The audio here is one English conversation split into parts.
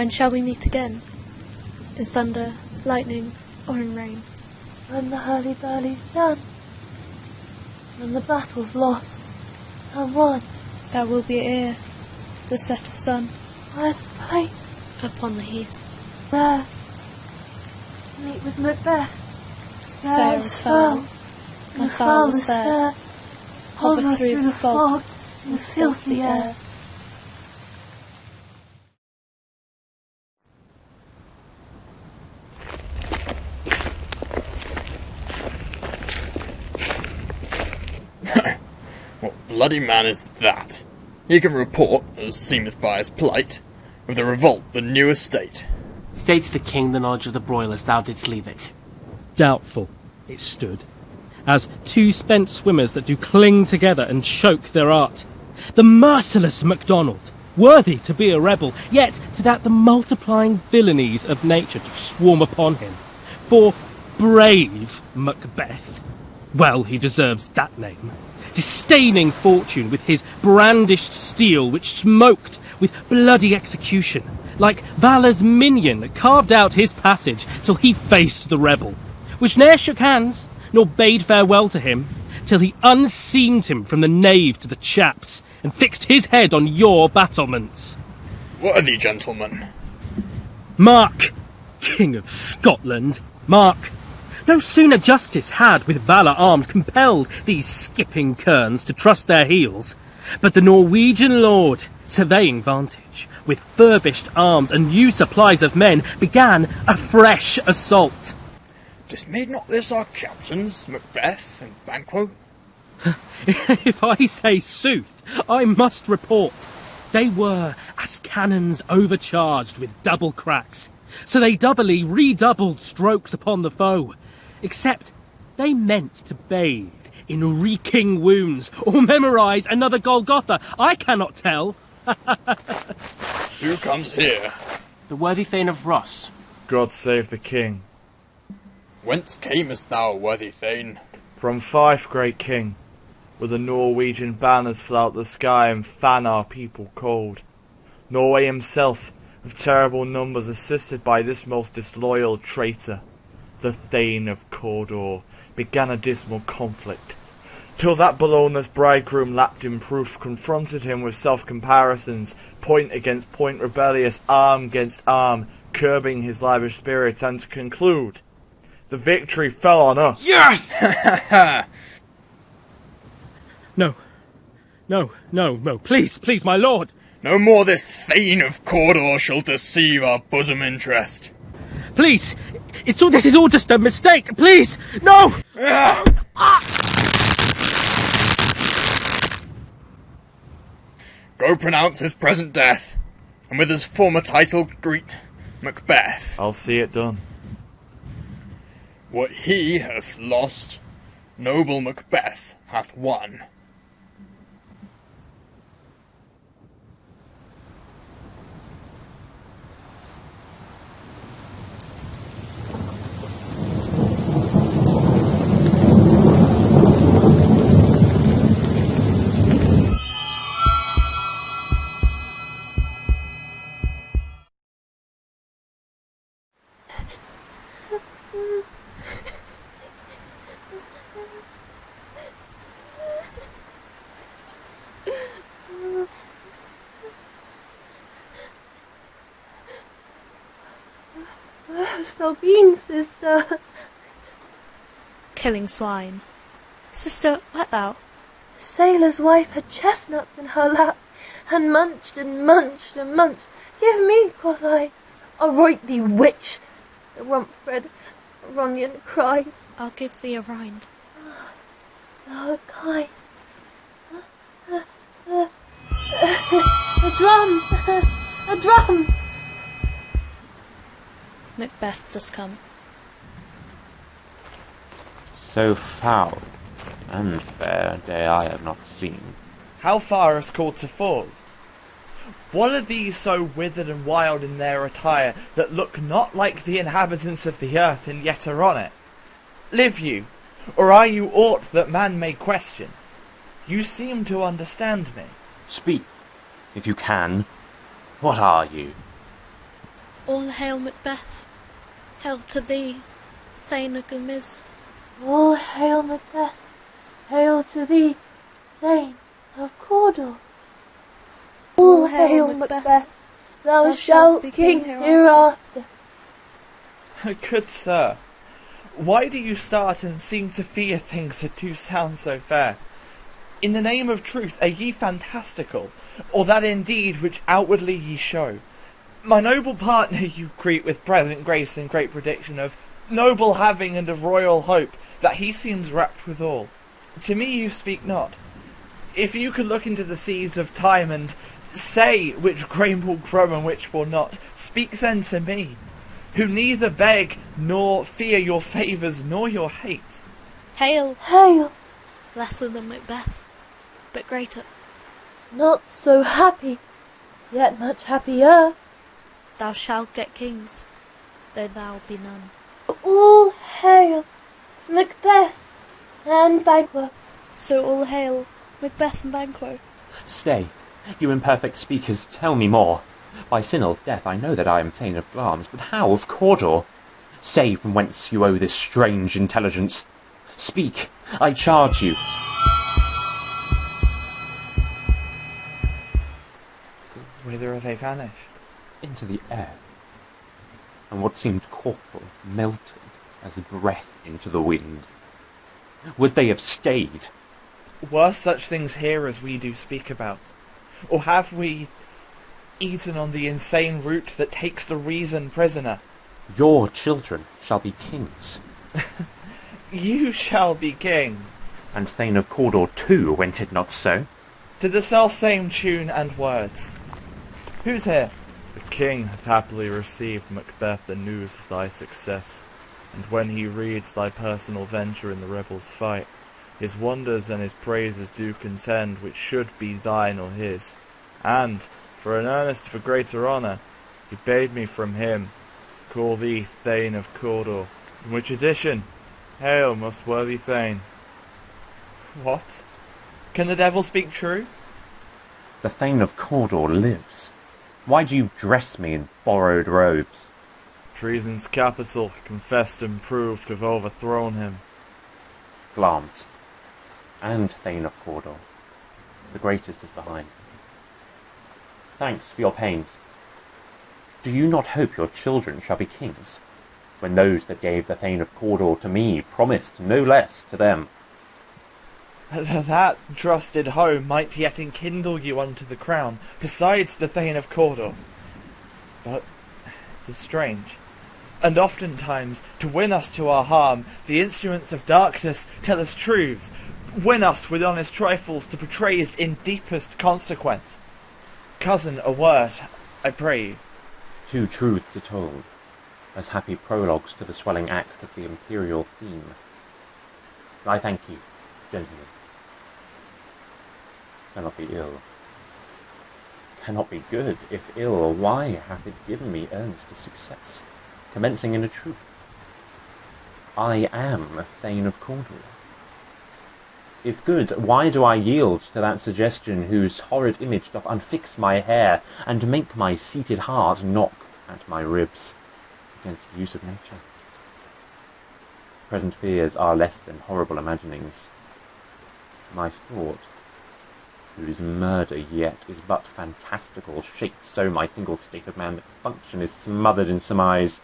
When shall we meet again? In thunder, lightning, or in rain? When the hurly-burly's done, when the battle's lost and won. That will be ere the set of sun. Where's the place? Upon the heath. There. Meet with Macbeth. Fair as foul, and foul as fair. Hover through the fog and the filthy air. What bloody man is that? He can report, as seemeth by his plight, of the revolt the new estate. States the king the knowledge of the broilers thou didst leave it. Doubtful, it stood, as two spent swimmers that do cling together and choke their art. The merciless MacDonald, worthy to be a rebel, yet to that the multiplying villainies of nature do swarm upon him. For brave Macbeth, well he deserves that name, disdaining fortune with his brandished steel which smoked with bloody execution, like valour's minion carved out his passage till he faced the rebel, which ne'er shook hands, nor bade farewell to him, till he unseamed him from the nave to the chaps, and fixed his head on your battlements. Worthy gentleman. Mark, King of Scotland, mark. No sooner justice had with valour armed compelled these skipping kerns to trust their heels, but the Norwegian lord, surveying vantage, with furbished arms and new supplies of men, began a fresh assault. Dismayed not this our captains, Macbeth and Banquo? If I say sooth, I must report. They were as cannons overcharged with double cracks, so they doubly redoubled strokes upon the foe, except they meant to bathe in reeking wounds, or memorise another Golgotha. I cannot tell. Who comes here? The worthy Thane of Ross. God save the king. Whence camest thou, worthy Thane? From Fife, great king, where the Norwegian banners flout the sky and fan our people cold. Norway himself, of terrible numbers, assisted by this most disloyal traitor, the Thane of Cawdor, began a dismal conflict, till that Bologna's bridegroom lapped in proof, confronted him with self-comparisons, point against point rebellious, arm against arm, curbing his lavish spirit, and to conclude, the victory fell on us. Yes! No, please, my lord. No more this Thane of Cawdor shall deceive our bosom interest. Please, this is all just a mistake, please, no! Go pronounce his present death, and with his former title greet Macbeth. I'll see it done. What he hath lost, noble Macbeth hath won. Where hast thou been, sister? Killing swine. Sister, what thou? The sailor's wife had chestnuts in her lap, and munched and munched and munched. Give me, quoth I. I'll right thee, witch. The rump-fed Runyon cries. I'll give thee a rind. Thou art kind. A drum! A drum! Macbeth does come. So foul and fair a day I have not seen. How far is called to Fours? What are these so withered and wild in their attire, that look not like the inhabitants of the earth, and yet are on it? Live you, or are you aught that man may question? You seem to understand me. Speak, if you can. What are you? All hail Macbeth. Hail to thee, Thane of Gamiz. All hail Macbeth. Hail to thee, Thane of Cawdor. All hail Macbeth. Thou shalt be king hereafter. Good sir, why do you start and seem to fear things that do sound so fair? In the name of truth, are ye fantastical, or that indeed which outwardly ye show? My noble partner you greet with present grace and great prediction of noble having and of royal hope, that he seems rapt withal. To me you speak not. If you could look into the seas of time and say which grain will grow and which will not, speak then to me, who neither beg nor fear your favours nor your hate. Hail. Hail. Lesser than Macbeth, but greater. Not so happy, yet much happier. Thou shalt get kings, though thou be none. All hail Macbeth and Banquo. So all hail Macbeth and Banquo. Stay, you imperfect speakers, tell me more. By Sinel's death I know that I am Thane of Glamis, but how of Cawdor? Say from whence you owe this strange intelligence. Speak, I charge you. Whither are they vanished? Into the air, and what seemed corporal melted as breath into the wind. Would they have stayed? Were such things here as we do speak about? Or have we eaten on the insane root that takes the reason prisoner? Your children shall be kings. You shall be king. And Thane of Cawdor too, went it not so? To the self-same tune and words. Who's here? The king hath happily received, Macbeth, the news of thy success, and when he reads thy personal venture in the rebels' fight, his wonders and his praises do contend which should be thine or his, and, for an earnest of a greater honour, he bade me from him call thee Thane of Cawdor, in which addition, hail, most worthy Thane. What? Can the devil speak true? The Thane of Cawdor lives. Why do you dress me in borrowed robes? Treason's capital, confessed and proved to have overthrown him. Glamis, and Thane of Cawdor. The greatest is behind. Thanks for your pains. Do you not hope your children shall be kings, when those that gave the Thane of Cawdor to me promised no less to them? That trusted home might yet enkindle you unto the crown, besides the Thane of Cawdor. But 'tis strange, and oftentimes, to win us to our harm, the instruments of darkness tell us truths, win us with honest trifles to betrays in deepest consequence. Cousin, a word, I pray you. Two truths are told, as happy prologues to the swelling act of the imperial theme. I thank you, gentlemen. Cannot be ill. Cannot be good. If ill, why hath it given me earnest of success, commencing in a truth? I am Thane of Cawdor. If good, why do I yield to that suggestion whose horrid image doth unfix my hair, and make my seated heart knock at my ribs against the use of nature? Present fears are less than horrible imaginings. My thought, whose murder yet is but fantastical, shakes so my single state of man that function is smothered in surmise.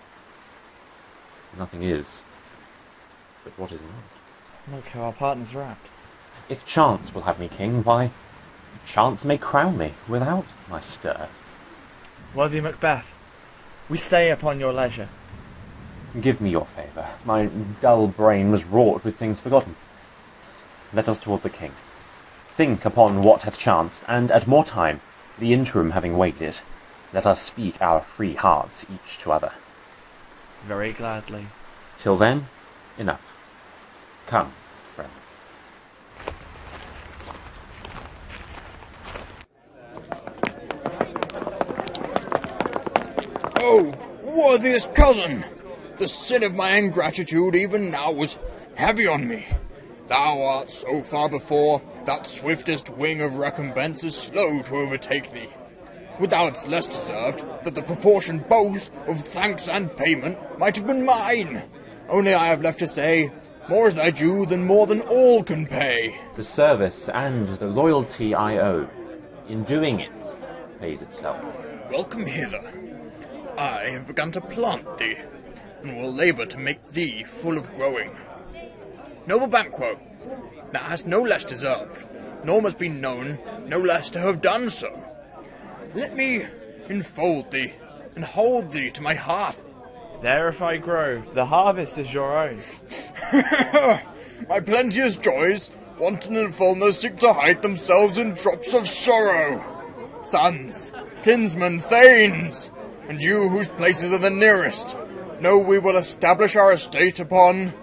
Nothing is, but what is not. Look how our partner's wrapped. If chance will have me king, why, chance may crown me without my stir. Worthy Macbeth, we stay upon your leisure. Give me your favour. My dull brain was wrought with things forgotten. Let us toward the king. Think upon what hath chanced, and at more time, the interim having waited, let us speak our free hearts each to other. Very gladly. Till then, enough. Come, friends. Oh, worthiest cousin! The sin of my ingratitude even now was heavy on me. Thou art so far before, that swiftest wing of recompense is slow to overtake thee. Would thou hadst less deserved, that the proportion both of thanks and payment might have been mine. Only I have left to say, more is thy due than more than all can pay. The service and the loyalty I owe, in doing it, pays itself. Welcome hither. I have begun to plant thee, and will labour to make thee full of growing. Noble Banquo, thou hast no less deserved, nor must be known no less to have done so. Let me enfold thee, and hold thee to my heart. There if I grow, the harvest is your own. My plenteous joys, wanton and fullness, seek to hide themselves in drops of sorrow. Sons, kinsmen, thanes, and you whose places are the nearest, know we will establish our estate upon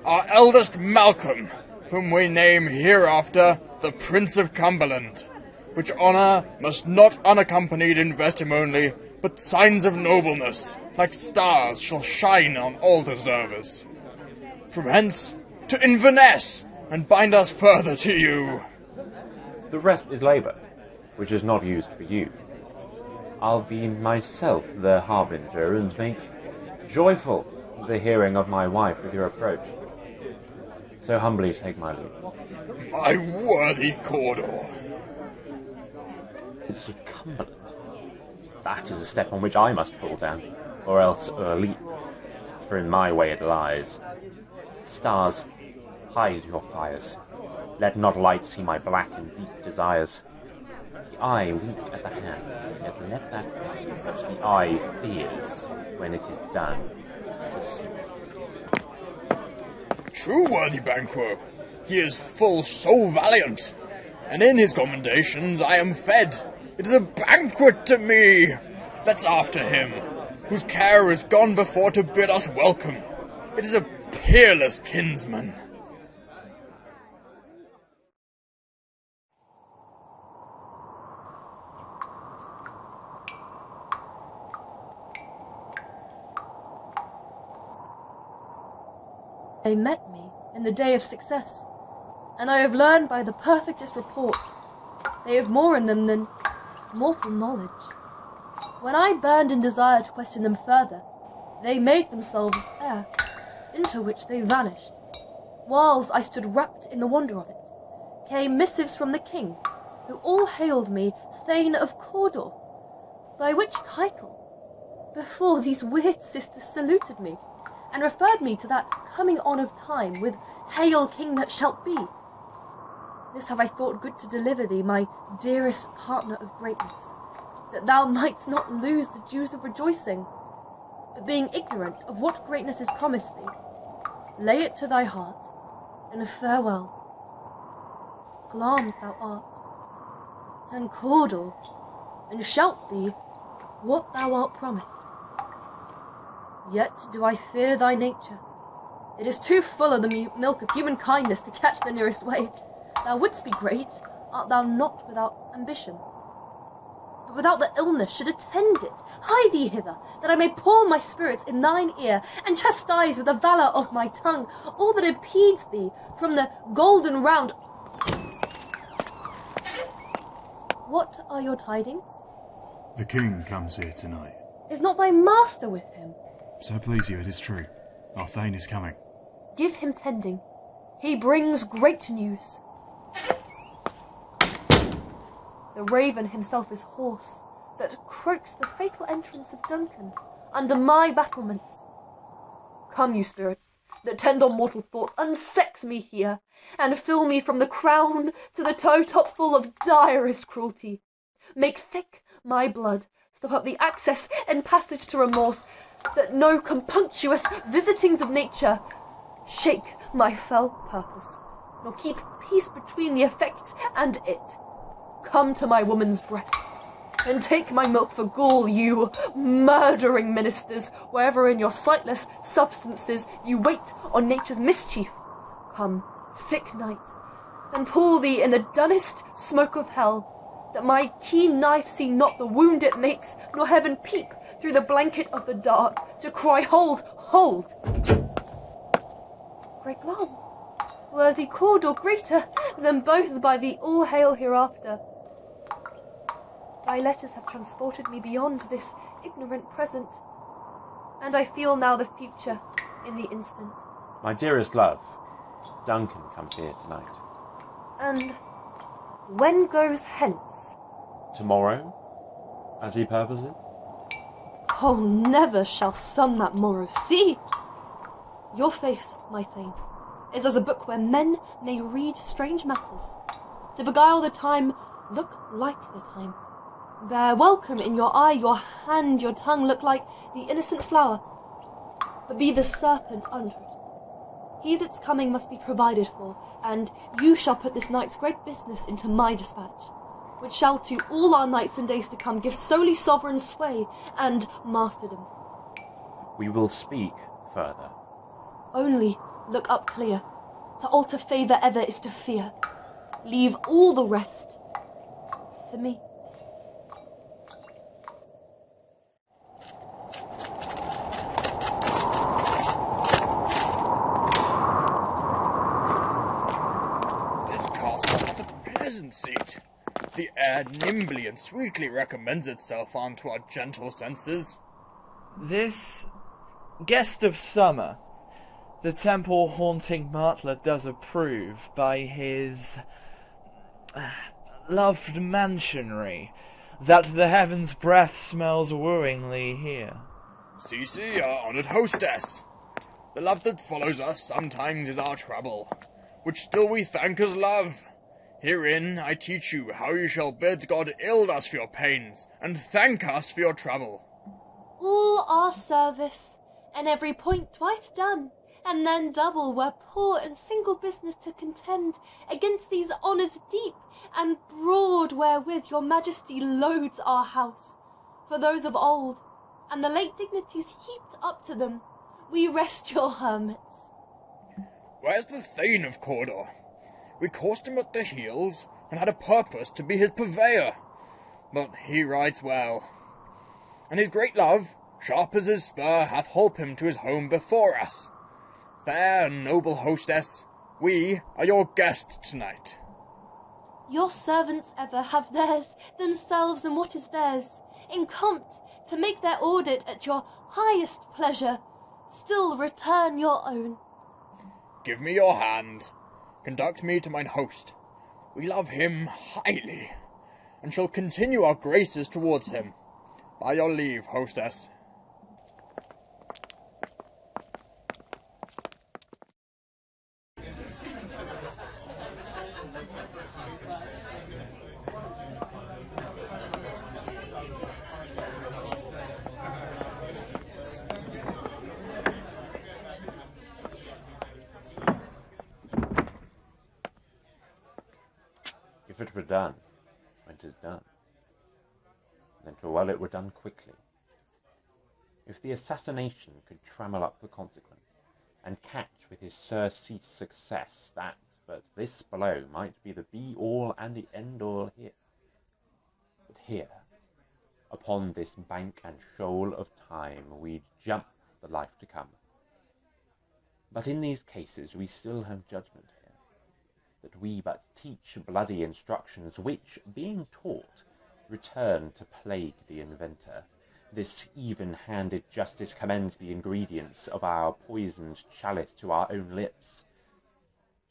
our eldest Malcolm, whom we name hereafter the Prince of Cumberland, which honour must not unaccompanied invest him only, but signs of nobleness, like stars, shall shine on all deservers. From hence to Inverness, and bind us further to you. The rest is labour, which is not used for you. I'll be myself the harbinger, and make joyful the hearing of my wife with your approach. So humbly take my leave. My worthy Cawdor. It's of Cumberland. That is a step on which I must pull down, or else leap, for in my way it lies. Stars, hide your fires. Let not light see my black and deep desires. The eye wink at the hand, yet let that be which the eye fears when it is done to see. True, worthy Banquo, he is full so valiant, and in his commendations I am fed. It is a banquet to me. Let's after him, whose care is gone before to bid us welcome. It is a peerless kinsman. They met me in the day of success, and I have learned by the perfectest report they have more in them than mortal knowledge. When I burned in desire to question them further, they made themselves air, into which they vanished. Whilst I stood wrapped in the wonder of it, came missives from the king, who all hailed me Thane of Cawdor, by which title, before these weird sisters saluted me, and referred me to that coming on of time with Hail King that shalt be. This have I thought good to deliver thee, my dearest partner of greatness, that thou mightst not lose the dews of rejoicing, but being ignorant of what greatness is promised thee, lay it to thy heart, and farewell. Glamis thou art, and Cawdor, and shalt be what thou art promised. Yet do I fear thy nature. It is too full of the milk of human kindness to catch the nearest wave. Thou wouldst be great, art thou not without ambition? But without the illness should attend it. Hie thee hither, that I may pour my spirits in thine ear, and chastise with the valour of my tongue all that impedes thee from the golden round. What are your tidings? The king comes here tonight. Is not thy master with him? So please you, it is true. Our Thane is coming. Give him tending. He brings great news. The raven himself is hoarse, that croaks the fatal entrance of Duncan under my battlements. Come, you spirits, that tend on mortal thoughts, unsex me here, and fill me from the crown to the toe-top full of direst cruelty. Make thick my blood, stop up the access and passage to remorse, that no compunctuous visitings of nature shake my fell purpose, nor keep peace between the effect and it. Come to my woman's breasts, and take my milk for gall, you murdering ministers, wherever in your sightless substances you wait on nature's mischief. Come, thick night, and pull thee in the dunnest smoke of hell, that my keen knife see not the wound it makes, nor heaven peep through the blanket of the dark, to cry, hold, hold! Great Glamis, worthy Cawdor, greater than both by the all hail hereafter. Thy letters have transported me beyond this ignorant present, and I feel now the future in the instant. My dearest love, Duncan comes here tonight. And when goes hence? Tomorrow, as he purposes? Oh, never shall sun that morrow see! Your face, my Thane, is as a book where men may read strange matters. To beguile the time, look like the time. Bear welcome in your eye, your hand, your tongue, look like the innocent flower. But be the serpent under it. He that's coming must be provided for, and you shall put this night's great business into my dispatch, which shall to all our nights and days to come give solely sovereign sway and masterdom. We will speak further. Only look up clear. To alter favour ever is to fear. Leave all the rest to me. This castle hath a pleasant seat. The air nimbly and sweetly recommends itself unto our gentle senses. This guest of summer, the temple-haunting martler does approve by his loved mansionry, that the heaven's breath smells wooingly here. See, our honoured hostess. The love that follows us sometimes is our trouble, which still we thank as love. Herein I teach you how you shall bid God ild us for your pains, and thank us for your trouble. All our service, and every point twice done, and then double were poor and single business to contend against these honours deep and broad wherewith your majesty loads our house. For those of old, and the late dignities heaped up to them, we rest your hermits. Where's the Thane of Cawdor? We coursed him at the heels, and had a purpose to be his purveyor. But he rides well, and his great love, sharp as his spur, hath holp him to his home before us. Fair and noble hostess, we are your guest tonight. Your servants ever have theirs, themselves and what is theirs, in compt, to make their audit at your highest pleasure, still return your own. Give me your hand. Conduct me to mine host. We love him highly, and shall continue our graces towards him. By your leave, hostess. If it were done, when 'tis done, then 'twere well it were done quickly. If the assassination could trammel up the consequence, and catch with his surcease success, that but this blow might be the be-all and the end-all here. But here, upon this bank and shoal of time, we jump the life to come. But in these cases we still have judgment here, that we but teach bloody instructions, which, being taught, return to plague the inventor. This even-handed justice commends the ingredients of our poisoned chalice to our own lips.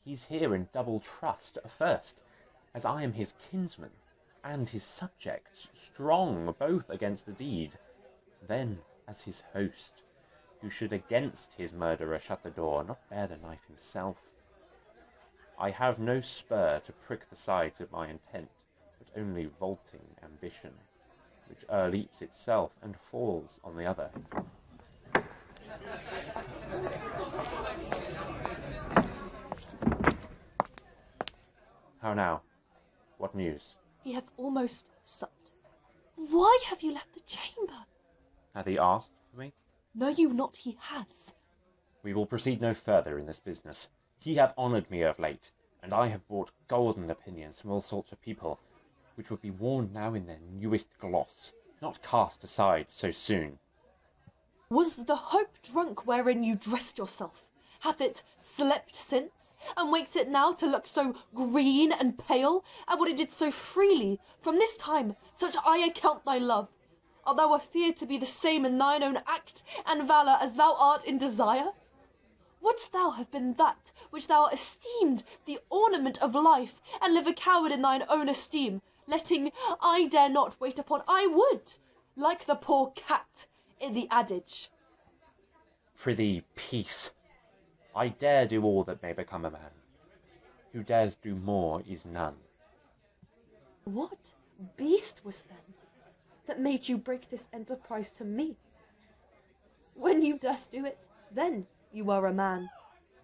He's here in double trust, first, as I am his kinsman, and his subjects, strong both against the deed, then as his host, who should against his murderer shut the door, not bear the knife himself. I have no spur to prick the sides of my intent, but only vaulting ambition, which leaps itself and falls on the other. How now? What news? He hath almost supped. Why have you left the chamber? Hath he asked for me? Know you not he has? We will proceed no further in this business. He hath honoured me of late, and I have brought golden opinions from all sorts of people, which would be worn now in their newest gloss, not cast aside so soon. Was the hope drunk wherein you dressed yourself, Hath it slept since, and wakes it now to look so green and pale? And what it did so freely, from this time, such I account thy love. Art thou afeard to be the same in thine own act and valour as thou art in desire? Wouldst thou have been that which thou esteemed the ornament of life, and live a coward in thine own esteem, letting I dare not wait upon I would, like the poor cat in the adage? Prithee, peace. I dare do all that may become a man. Who dares do more is none. What beast was then that made you break this enterprise to me? When you durst do it, then you were a man,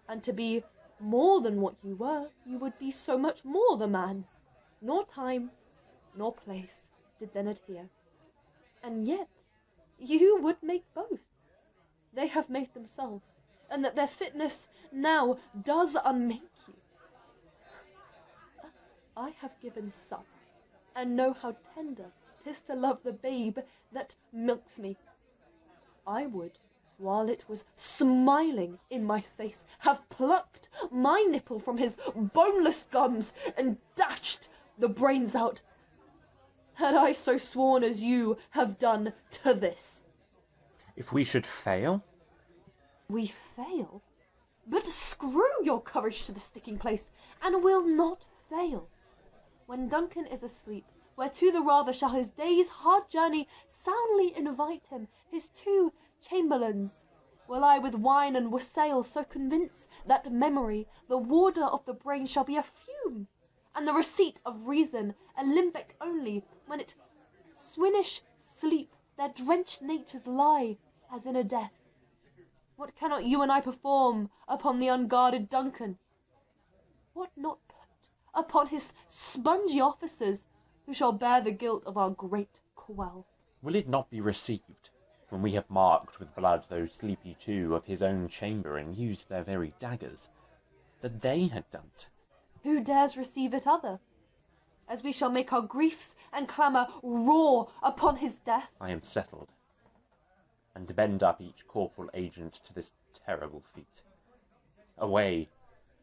and to be more than what you were, you would be so much more the man. Nor time, nor place did then adhere. And yet you would make both. They have made themselves, and that their fitness now does unmake you. I have given suck, and know how tender 'tis to love the babe that milks me. I would, while it was smiling in my face, have plucked my nipple from his boneless gums and dashed the brains out, had I so sworn as you have done to this. If we should fail? We fail? But screw your courage to the sticking place, and we'll not fail. When Duncan is asleep, whereto the rather shall his day's hard journey soundly invite him, his 2 chamberlains, will I with wine and wassail so convince that memory, the warder of the brain, shall be a fume, and the receipt of reason a limbeck only, when it swinish sleep their drenched natures lie as in a death. What cannot you and I perform upon the unguarded Duncan? What not put upon his spongy officers, who shall bear the guilt of our great quell? Will it not be received, when we have marked with blood those sleepy 2 of his own chamber and used their very daggers, that they had done't? Who dares receive it other? As we shall make our griefs and clamour roar upon his death. I am settled, and bend up each corporal agent to this terrible feat. Away,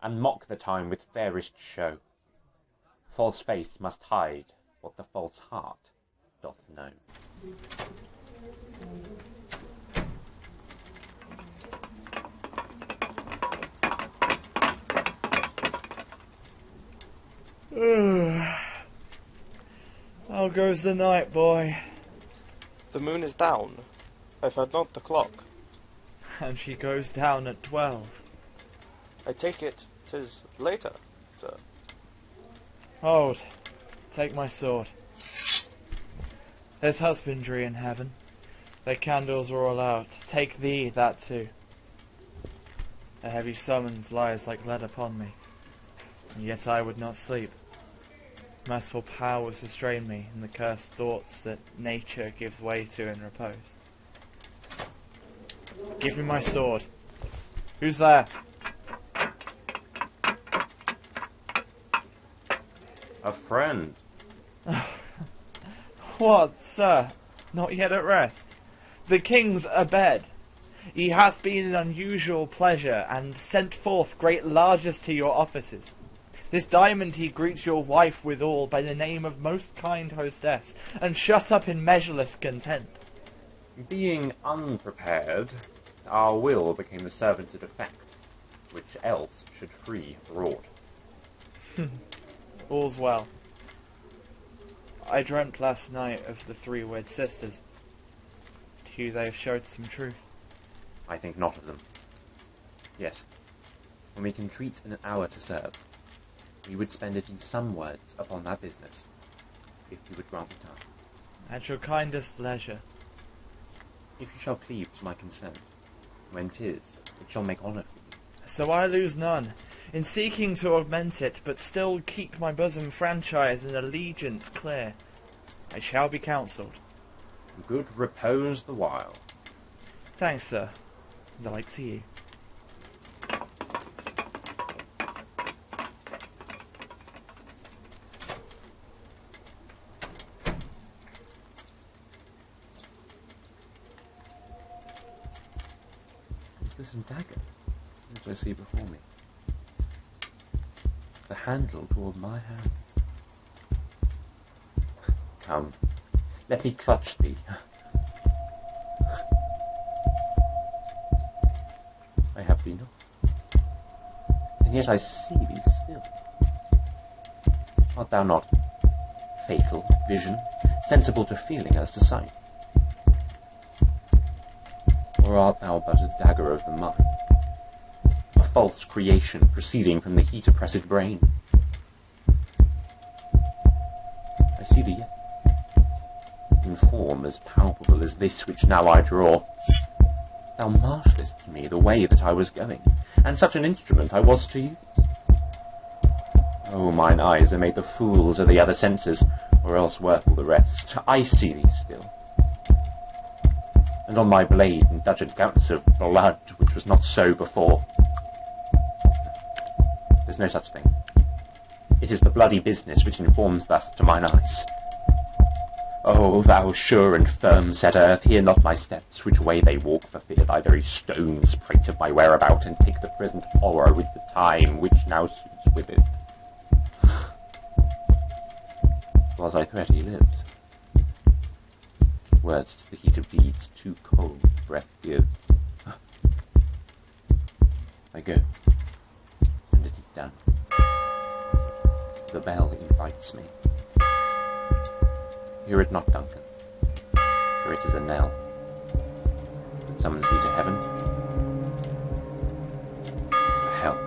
and mock the time with fairest show. False face must hide what the false heart doth know. How goes the night, boy? The moon is down. I've had not the clock. And she goes down at 12. I take it 'tis later, sir. Hold. Take my sword. There's husbandry in heaven. Their candles are all out. Take thee that too. A heavy summons lies like lead upon me, and yet I would not sleep. Merciful powers restrain me in the cursed thoughts that nature gives way to in repose. Give me my sword. Who's there? A friend. What, sir? Not yet at rest? The king's abed. He hath been in unusual pleasure, and sent forth great largesse to your offices. This diamond he greets your wife withal by the name of most kind hostess, and shut up in measureless content. Being unprepared, our will became the servant to defect, which else should free abroad. All's well. I dreamt last night of the 3 wed sisters. To you they have showed some truth. I think not of them. Yet, when we can treat in an hour to serve, we would spend it in some words upon that business, if you would grant me time. At your kindest leisure. If you shall cleave to my consent, when 'tis, it shall make honour for you. So I lose none, in seeking to augment it, but still keep my bosom franchise and allegiance clear. I shall be counselled. Good repose the while. Thanks, sir. The like to you. Is this a dagger? what I see before me. The handle toward my hand. Come, let me clutch thee. I have thee not, and yet I see thee still. Art thou not fatal vision, sensible to feeling as to sight? Or art thou but a dagger of the mind, a false creation proceeding from the heat-oppressed brain? I see thee yet, in form as palpable as this which now I draw. Thou marshallest to me the way that I was going, and such an instrument I was to use. Oh, mine eyes are made the fools of the other senses, or else work all the rest. I see thee still. And on my blade indulgent gouts of blood, which was not so before. There's no such thing. It is the bloody business which informs thus to mine eyes. Oh, thou sure and firm set earth, hear not my steps, which way they walk, for fear thy very stones prate of my whereabout, and take the present horror with the time which now suits with it. Whilst I threat he lives. Words to the heat of deeds too cold breath gives. I go, and it is done. The bell invites me. Hear it not, Duncan, for it is a knell that summons thee to heaven, to hell.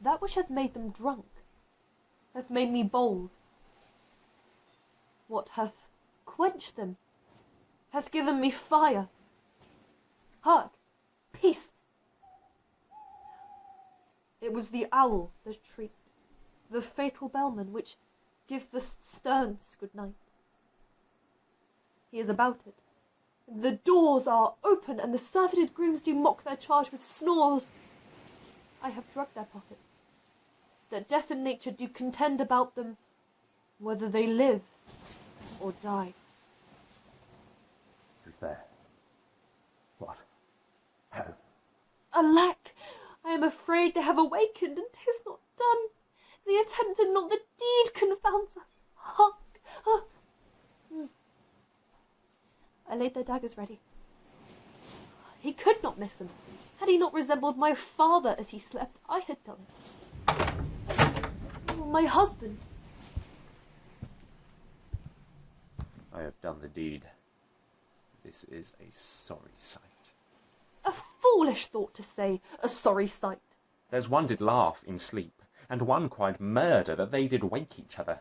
That which hath made them drunk hath made me bold. What hath quenched them hath given me fire. Hark! Peace! It was the owl that shrieked, the fatal bellman which gives the sterns good night. He is about it. The doors are open, and the surfeited grooms do mock their charge with snores. I have drugged their possets, that death and nature do contend about them, whether they live or die. Who's there? What? How? Alack! I am afraid they have awakened, and 'tis not done. The attempt and not the deed confounds us. Hark! I laid their daggers ready. He could not miss them. Had he not resembled my father as he slept, I had done it. Oh, my husband! I have done the deed. This is a sorry sight. A foolish thought to say, a sorry sight. There's one did laugh in sleep, and one cried murder, that they did wake each other.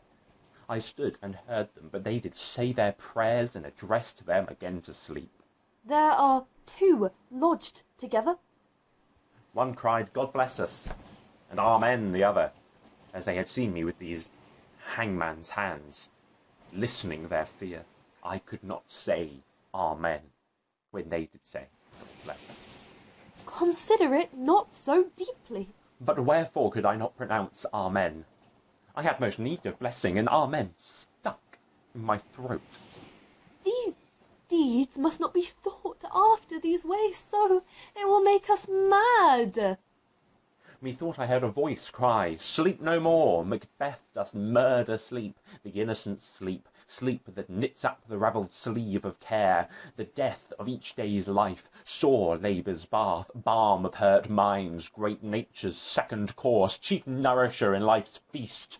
I stood and heard them, but they did say their prayers, and addressed them again to sleep. There are two lodged together. One cried, God bless us, and Amen the other, as they had seen me with these hangman's hands, listening their fear. I could not say Amen, when they did say, God bless us. Consider it not so deeply. But wherefore could I not pronounce Amen? I had most need of blessing, and Amen stuck in my throat. These deeds must not be thought after these ways, so it will make us mad. Methought I heard a voice cry, Sleep no more, Macbeth doth murder sleep, the innocent sleep, sleep that knits up the ravelled sleeve of care, the death of each day's life, sore labour's bath, balm of hurt minds, great nature's second course, chief nourisher in life's feast.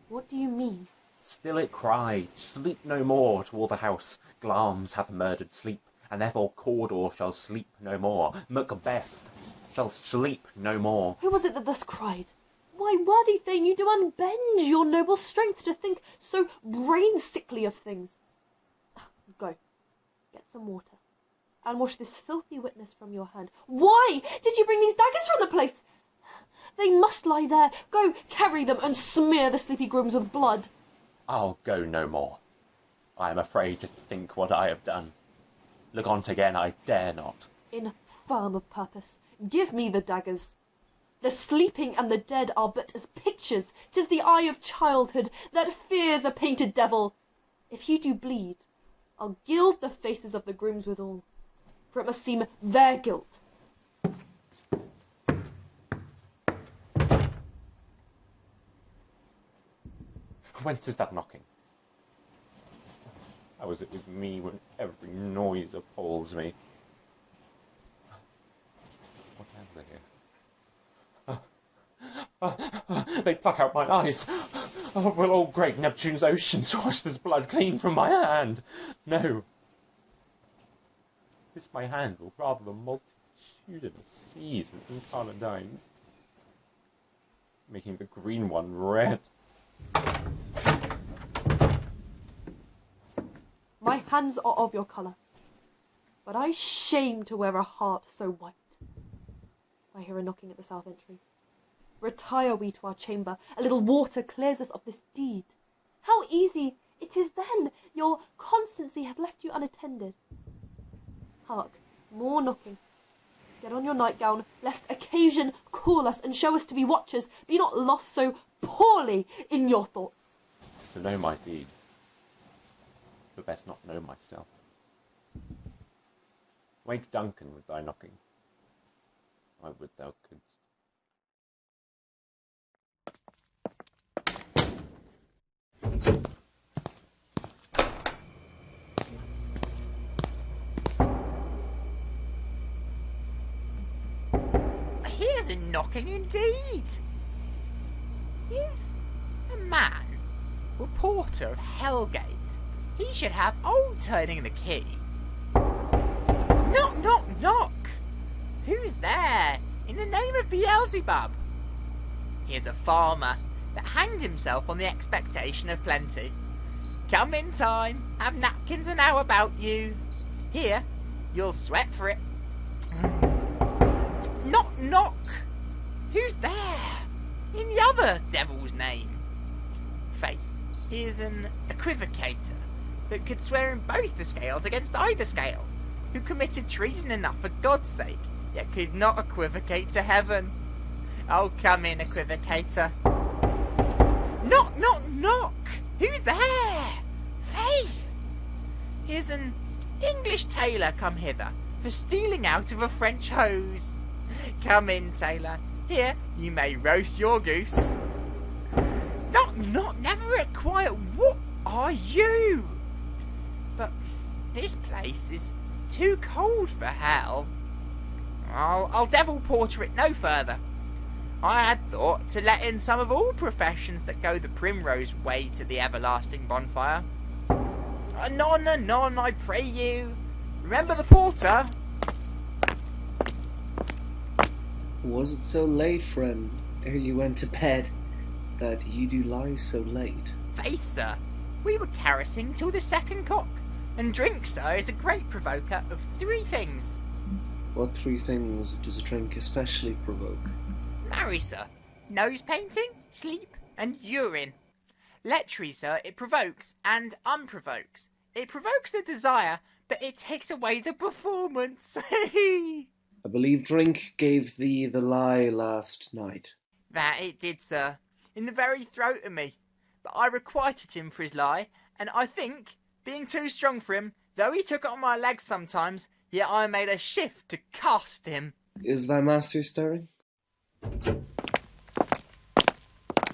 What do you mean? Still it cried, Sleep no more, to all the house, Glamis hath murdered sleep, and therefore Cawdor shall sleep no more, Macbeth shall sleep no more. Who was it that thus cried? Why, worthy thane, you do unbend your noble strength to think so brain-sickly of things. Go, get some water, and wash this filthy witness from your hand. Why did you bring these daggers from the place? They must lie there. Go, carry them, and smear the sleepy grooms with blood. I'll go no more. I am afraid to think what I have done. Look on't again, I dare not. Infirm of purpose, give me the daggers. The sleeping and the dead are but as pictures. 'Tis the eye of childhood that fears a painted devil. If you do bleed, I'll gild the faces of the grooms withal, for it must seem their guilt. Whence is that knocking? How is it with me when every noise appalls me? What hands are here? They pluck out my eyes. Will old great Neptune's oceans wash this blood clean from my hand? No. This my hand will rather the multitudinous seas of incarnadine, making the green one red. My hands are of your colour, but I shame to wear a heart so white. I hear a knocking at the south entry. Retire we to our chamber, a little water clears us of this deed. How easy it is then your constancy hath left you unattended. Hark, more knocking. Get on your nightgown, lest occasion call us and show us to be watchers. Be not lost so poorly in your thoughts. To know my deed, but best not know myself. Wake Duncan with thy knocking. I would thou couldst. Here's a knocking indeed. If a man were porter of Hellgate, he should have old turning the key. Knock, knock, knock! Who's there? In the name of Beelzebub? Here's a farmer that hanged himself on the expectation of plenty. Come in time, have napkins and how about you? Here, you'll sweat for it. Knock, knock! Who's there? In the other devil's name? Faith, here's an equivocator that could swear in both the scales against either scale, who committed treason enough for God's sake, yet could not equivocate to heaven. Oh, come in, equivocator. Knock, knock, knock! Who's there? Faith! Here's an English tailor come hither for stealing out of a French hose. Come in, tailor. Here, you may roast your goose. Knock, knock, never a quiet. What are you? But this place is too cold for hell. I'll devil porter it no further. I had thought to let in some of all professions that go the primrose way to the everlasting bonfire. Anon, I pray you. Remember the porter? Was it so late, friend, ere you went to bed, that you do lie so late? Faith, sir, we were caressing till the second cock, and drink, sir, is a great provoker of three things. What three things does a drink especially provoke? Marry, sir, nose painting, sleep, and urine. Lechery, sir, it provokes and unprovokes. It provokes the desire, but it takes away the performance. I believe drink gave thee the lie last night. That it did, sir, in the very throat of me. But I requited him for his lie, and I think, being too strong for him, though he took it on my legs sometimes, yet I made a shift to cast him. Is thy master stirring?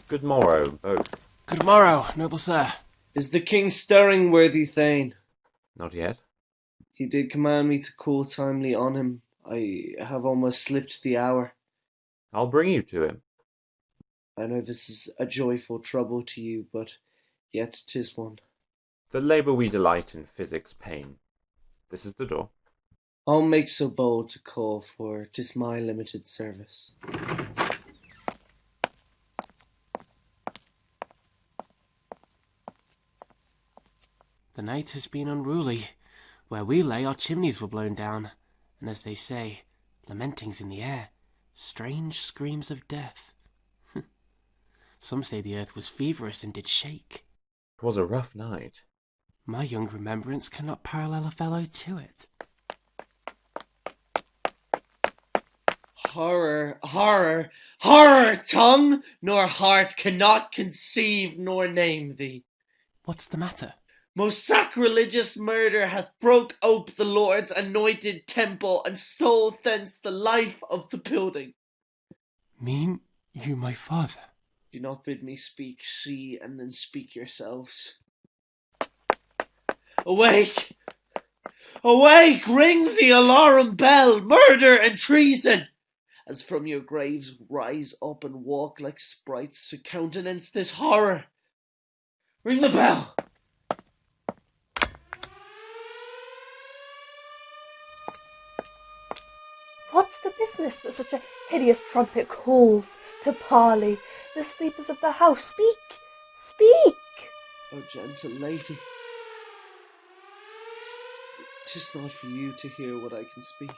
Good morrow, both. Good morrow, noble sir. Is the king stirring, worthy Thane? Not yet. He did command me to call timely on him. I have almost slipped the hour. I'll bring you to him. I know this is a joyful trouble to you, but yet 'tis one. The labour we delight in physics pain. This is the door. I'll make so bold to call, for 'tis my limited service. The night has been unruly. Where we lay, our chimneys were blown down, and as they say, lamentings in the air, strange screams of death. Some say the earth was feverous and did shake. 'Twas a rough night. My young remembrance cannot parallel a fellow to it. Horror, horror, horror! Tongue nor heart cannot conceive nor name thee. What's the matter? most sacrilegious murder hath broke ope the Lord's anointed temple, and stole thence the life of the building. Mean you my father? Do not bid me speak, see, and then speak yourselves. Awake! Awake! Ring the alarum bell! Murder and treason! As from your graves rise up and walk like sprites to countenance this horror. Ring the bell! What's the business that such a hideous trumpet calls to parley the sleepers of the house? Speak! Speak! O gentle lady, 'tis not for you to hear what I can speak.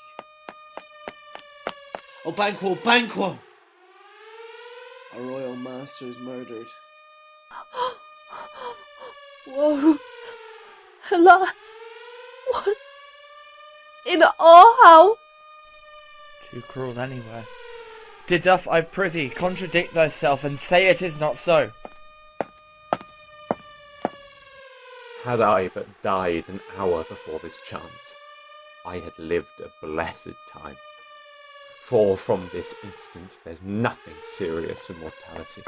O Banquo, Banquo! Our royal master is murdered. Woe! Alas! What? In our house? Too cruel anywhere. Doth, I prithee, contradict thyself, and say it is not so. Had I but died an hour before this chance, I had lived a blessed time. For from this instant there's nothing serious in mortality.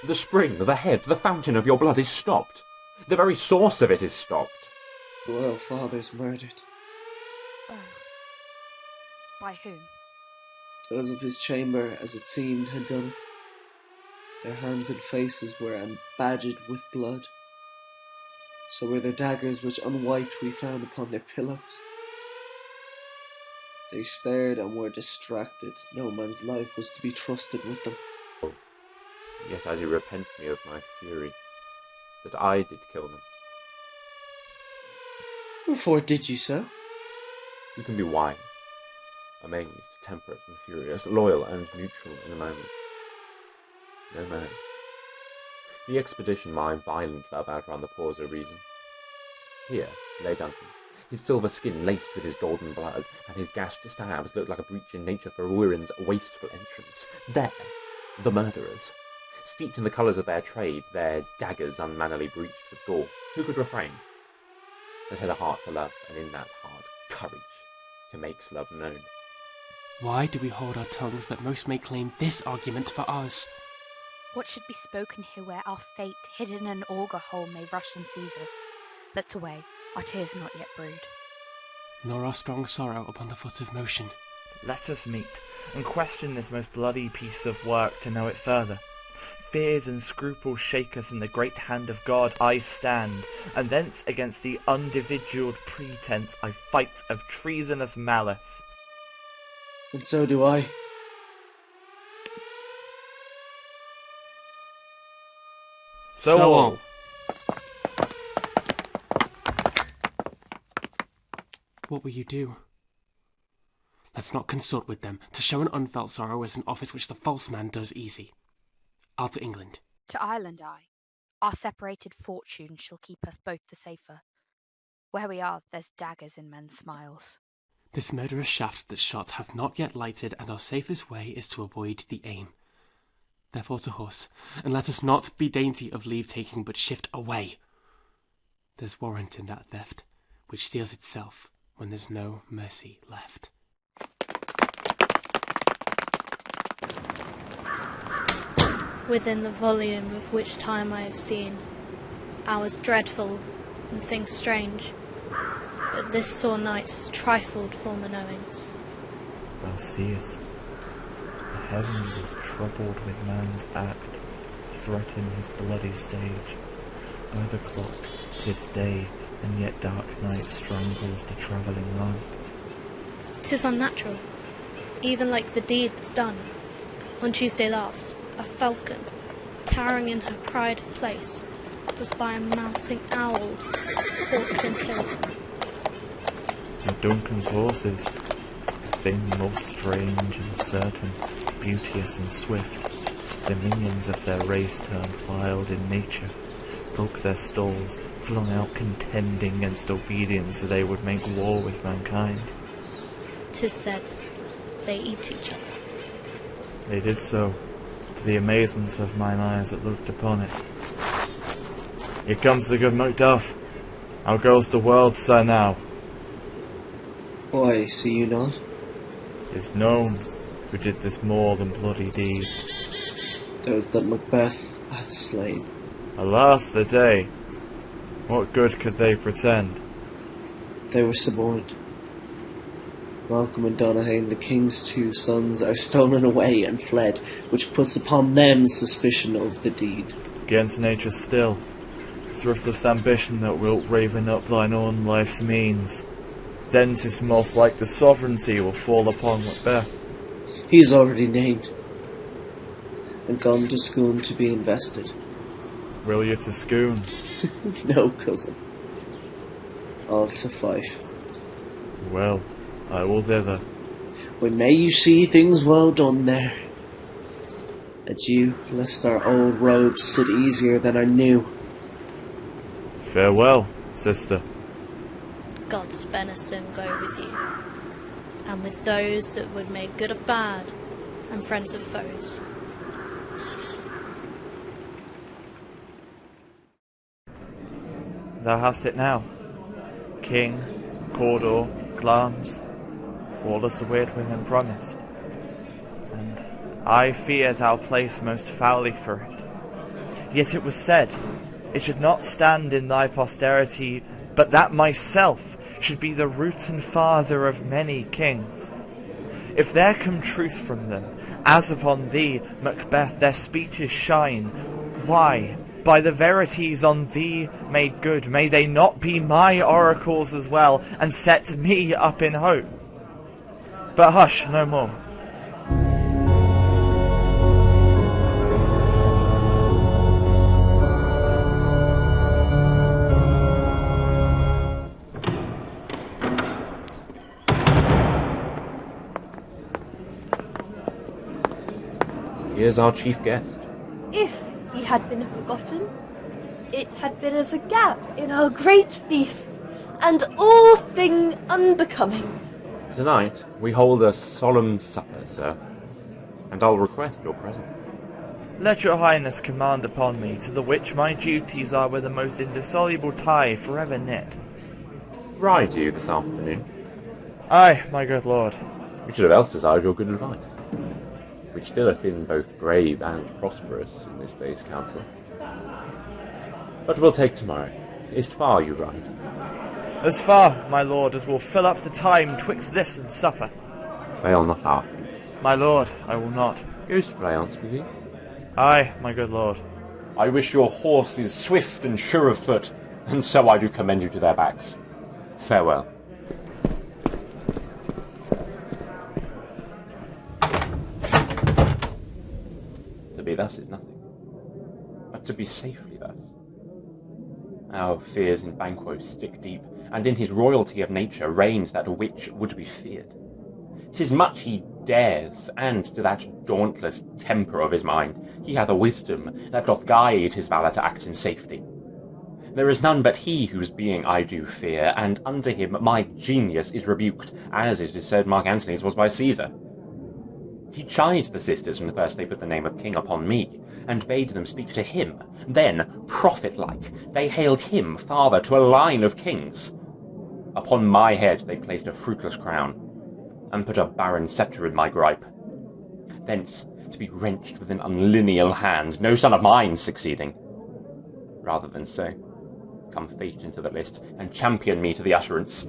The spring, the head, the fountain of your blood is stopped. The very source of it is stopped. The royal father's murdered. Oh. By whom? Those of his chamber, as it seemed, had done it. Their hands and faces were embadged with blood. So were their daggers, which unwiped we found upon their pillows. They stared and were distracted. No man's life was to be trusted with them. Yet I do repent me of my fury, that I did kill them. Wherefore did you so? You can be wise, amazed, temperate and furious, loyal and neutral in a moment. No man. The expedition mined violent about round the paws of reason. Here lay Duncan, his silver skin laced with his golden blood, and his gashed stabs looked like a breach in nature for Ruin's wasteful entrance. There, the murderers, steeped in the colours of their trade, their daggers unmannily breached with gore. Who could refrain? That had a heart to love, and in that heart courage to make love known. Why do we hold our tongues that most may claim this argument for us? What should be spoken here where our fate, hidden in an auger hole, may rush and seize us? Let's away, our tears not yet brewed. Nor our strong sorrow upon the foot of motion. Let us meet, and question this most bloody piece of work to know it further. Fears and scruples shake us in the great hand of God I stand, and thence against the undividualed pretence I fight of treasonous malice. And so do I. So all. What will you do? Let's not consult with them. To show an unfelt sorrow is an office which the false man does easy. I'll to England. To Ireland I. Our separated fortune shall keep us both the safer. Where we are, there's daggers in men's smiles. This murderous shaft that shot hath not yet lighted, and our safest way is to avoid the aim. Therefore to horse, and let us not be dainty of leave-taking, but shift away. There's warrant in that theft, which steals itself when there's no mercy left. Within the volume of which time I have seen hours dreadful and things strange, but this sore night has trifled former knowings. Thou seest, the heavens is troubled with man's act, threaten his bloody stage. By the clock 'tis day, and yet dark night strangles the travelling light. 'Tis unnatural, even like the deed that's done. On Tuesday last, a falcon, towering in her pride of place, was by a mousing owl hawked and killed. And Duncan's horses, a thing most strange and certain, beauteous and swift, the minions of their race turned wild in nature, broke their stalls, flung out contending against obedience so they would make war with mankind. 'Tis said, they eat each other. They did so, to the amazement of mine eyes that looked upon it. Here comes the good Macduff. How goes the world, sir, now? Why, see you not? 'Tis known who did this more than bloody deed. Those that Macbeth hath slain. Alas the day! What good could they pretend? They were suborned. Malcolm and Donnahain, the king's 2 sons, are stolen away and fled, which puts upon them suspicion of the deed. Against nature still, thriftless ambition that wilt raven up thine own life's means. Then 'tis most like the sovereignty will fall upon Macbeth. He is already named, and gone to Scone to be invested. Will you to Scone? No, cousin. All to Fife. Well, I will thither. When may you see things well done there. Adieu, lest our old robes sit easier than our new. Farewell, sister. God's benison go with you, and with those that would make good of bad, and friends of foes. Thou hast it now. King, Cawdor, Glamis, all as the weird women promised. And I fear thou play'st most foully for it. Yet it was said, it should not stand in thy posterity, but that myself should be the root and father of many kings. If there come truth from them, as upon thee, Macbeth, their speeches shine, why, by the verities on thee made good, may they not be my oracles as well, and set me up in hope? But hush, no more. Here's our chief guest. If he had been forgotten, it had been as a gap in our great feast, and all thing unbecoming. Tonight we hold a solemn supper, sir, and I'll request your presence. Let your highness command upon me, to the which my duties are with a most indissoluble tie forever knit. Ride you this afternoon? Aye, my good lord. We should have else desired your good advice, which still hath been both brave and prosperous in this day's council. But we'll take tomorrow. Is't far you ride? As far, my lord, as will fill up the time twixt this and supper. Fail not our feast. My lord, I will not. Goes Fleance with you? Aye, my good lord. I wish your horse is swift and sure of foot, and so I do commend you to their backs. Farewell. To be thus is nothing, but to be safely thus. Our fears in Banquo stick deep, and in his royalty of nature reigns that which would be feared. 'Tis much he dares, and to that dauntless temper of his mind he hath a wisdom that doth guide his valour to act in safety. There is none but he whose being I do fear, and under him my genius is rebuked, as it is said Mark Antony's was by Caesar. He chid the sisters when first they put the name of king upon me, and bade them speak to him. Then, prophet-like, they hailed him father to a line of kings. Upon my head they placed a fruitless crown, and put a barren sceptre in my gripe. Thence, to be wrenched with an unlineal hand, no son of mine succeeding. Rather than so, come fate into the list, and champion me to the utterance.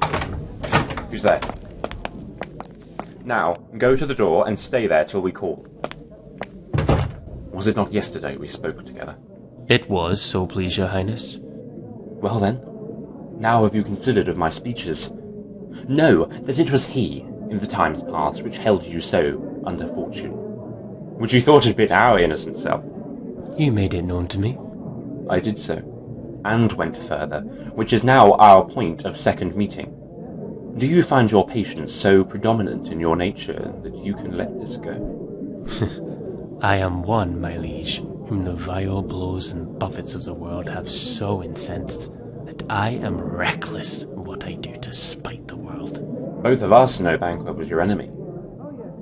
Who's there? Now, go to the door and stay there till we call. Was it not yesterday we spoke together? It was, so please your highness. Well then, now have you considered of my speeches? Know that it was he, in the times past, which held you so under fortune. Would you thought it been our innocent self? You made it known to me. I did so, and went further, which is now our point of second meeting. Do you find your patience so predominant in your nature that you can let this go? I am one, my liege, whom the vile blows and buffets of the world have so incensed that I am reckless of what I do to spite the world. Both of us know Banquo was your enemy.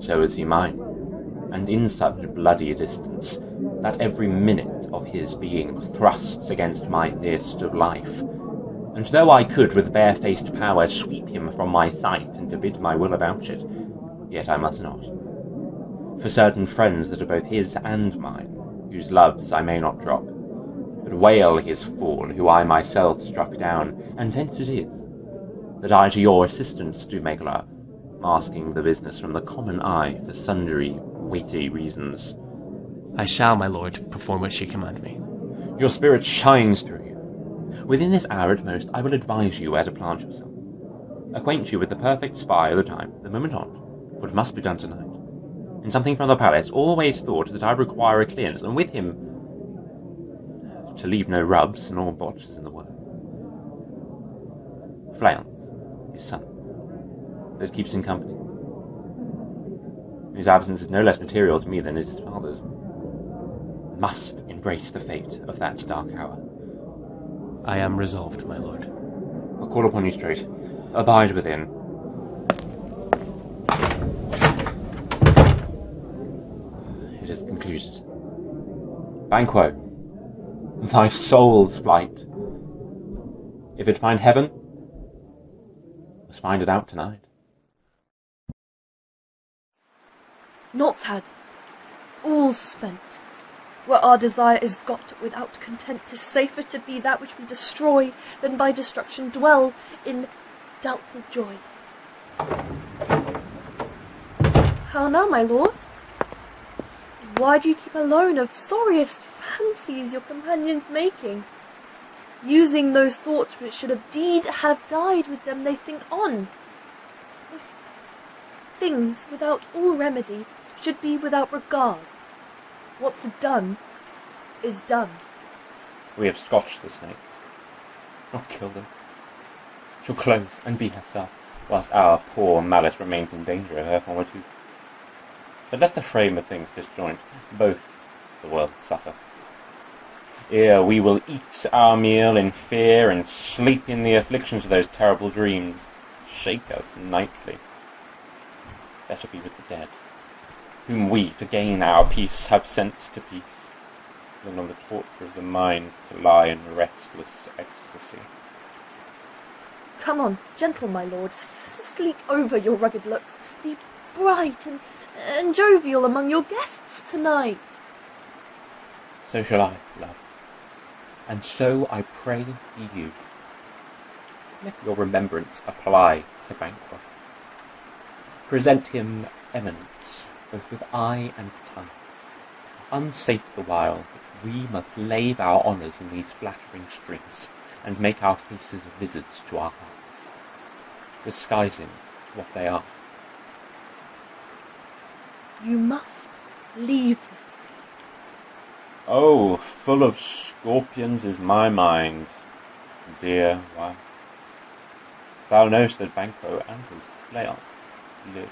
So is he mine. and in such bloody distance, that every minute of his being thrusts against my list of life. And though I could with barefaced power sweep him from my sight and forbid my will about it, yet I must not. For certain friends that are both his and mine, whose loves I may not drop, but wail his fall, who I myself struck down, and hence it is that I to your assistance do make love, masking the business from the common eye for sundry weighty reasons. I shall, my lord, perform what you command me. Your spirit shines through you. Within this hour at most, I will advise you where to plant yourself. Acquaint you with the perfect spy of the time, the moment on, for it must be done tonight. And something from the palace always thought that I require a clearance, and with him to leave no rubs nor botches in the work. Fleance, his son, that keeps him company, whose absence is no less material to me than is his father's, must embrace the fate of that dark hour. I am resolved, my lord. I'll call upon you straight. Abide within. It is concluded. Banquo, thy soul's flight, if it find heaven, must find it out tonight. Naught's had, all spent. Where our desire is got without content, 'tis safer to be that which we destroy than by destruction dwell in doubtful joy. How now, my lord? Why do you keep alone of sorriest fancies your companions making? Using those thoughts which should indeed have died with them they think on. If things without all remedy should be without regard, what's done is done. We have scotched the snake, not killed her. She'll close and be herself, whilst our poor malice remains in danger of her former tooth. But let the frame of things disjoint, both the world suffer. Ere we will eat our meal in fear and sleep in the afflictions of those terrible dreams, shake us nightly. Better be with the dead, whom we, to gain our peace, have sent to peace, than on the torture of the mind to lie in restless ecstasy. Come on, gentle my lord, sleek over your rugged looks, be bright and jovial among your guests tonight. So shall I, love, and so I pray be you. Let your remembrance apply to Banquo. Present him eminence, both with eye and tongue. Unsafe the while, that we must lave our honours in these flattering strings, and make our faces visits to our hearts, disguising what they are. You must leave this. Oh, full of scorpions is my mind, dear wife. Thou know'st that Banquo and his Fleance lives.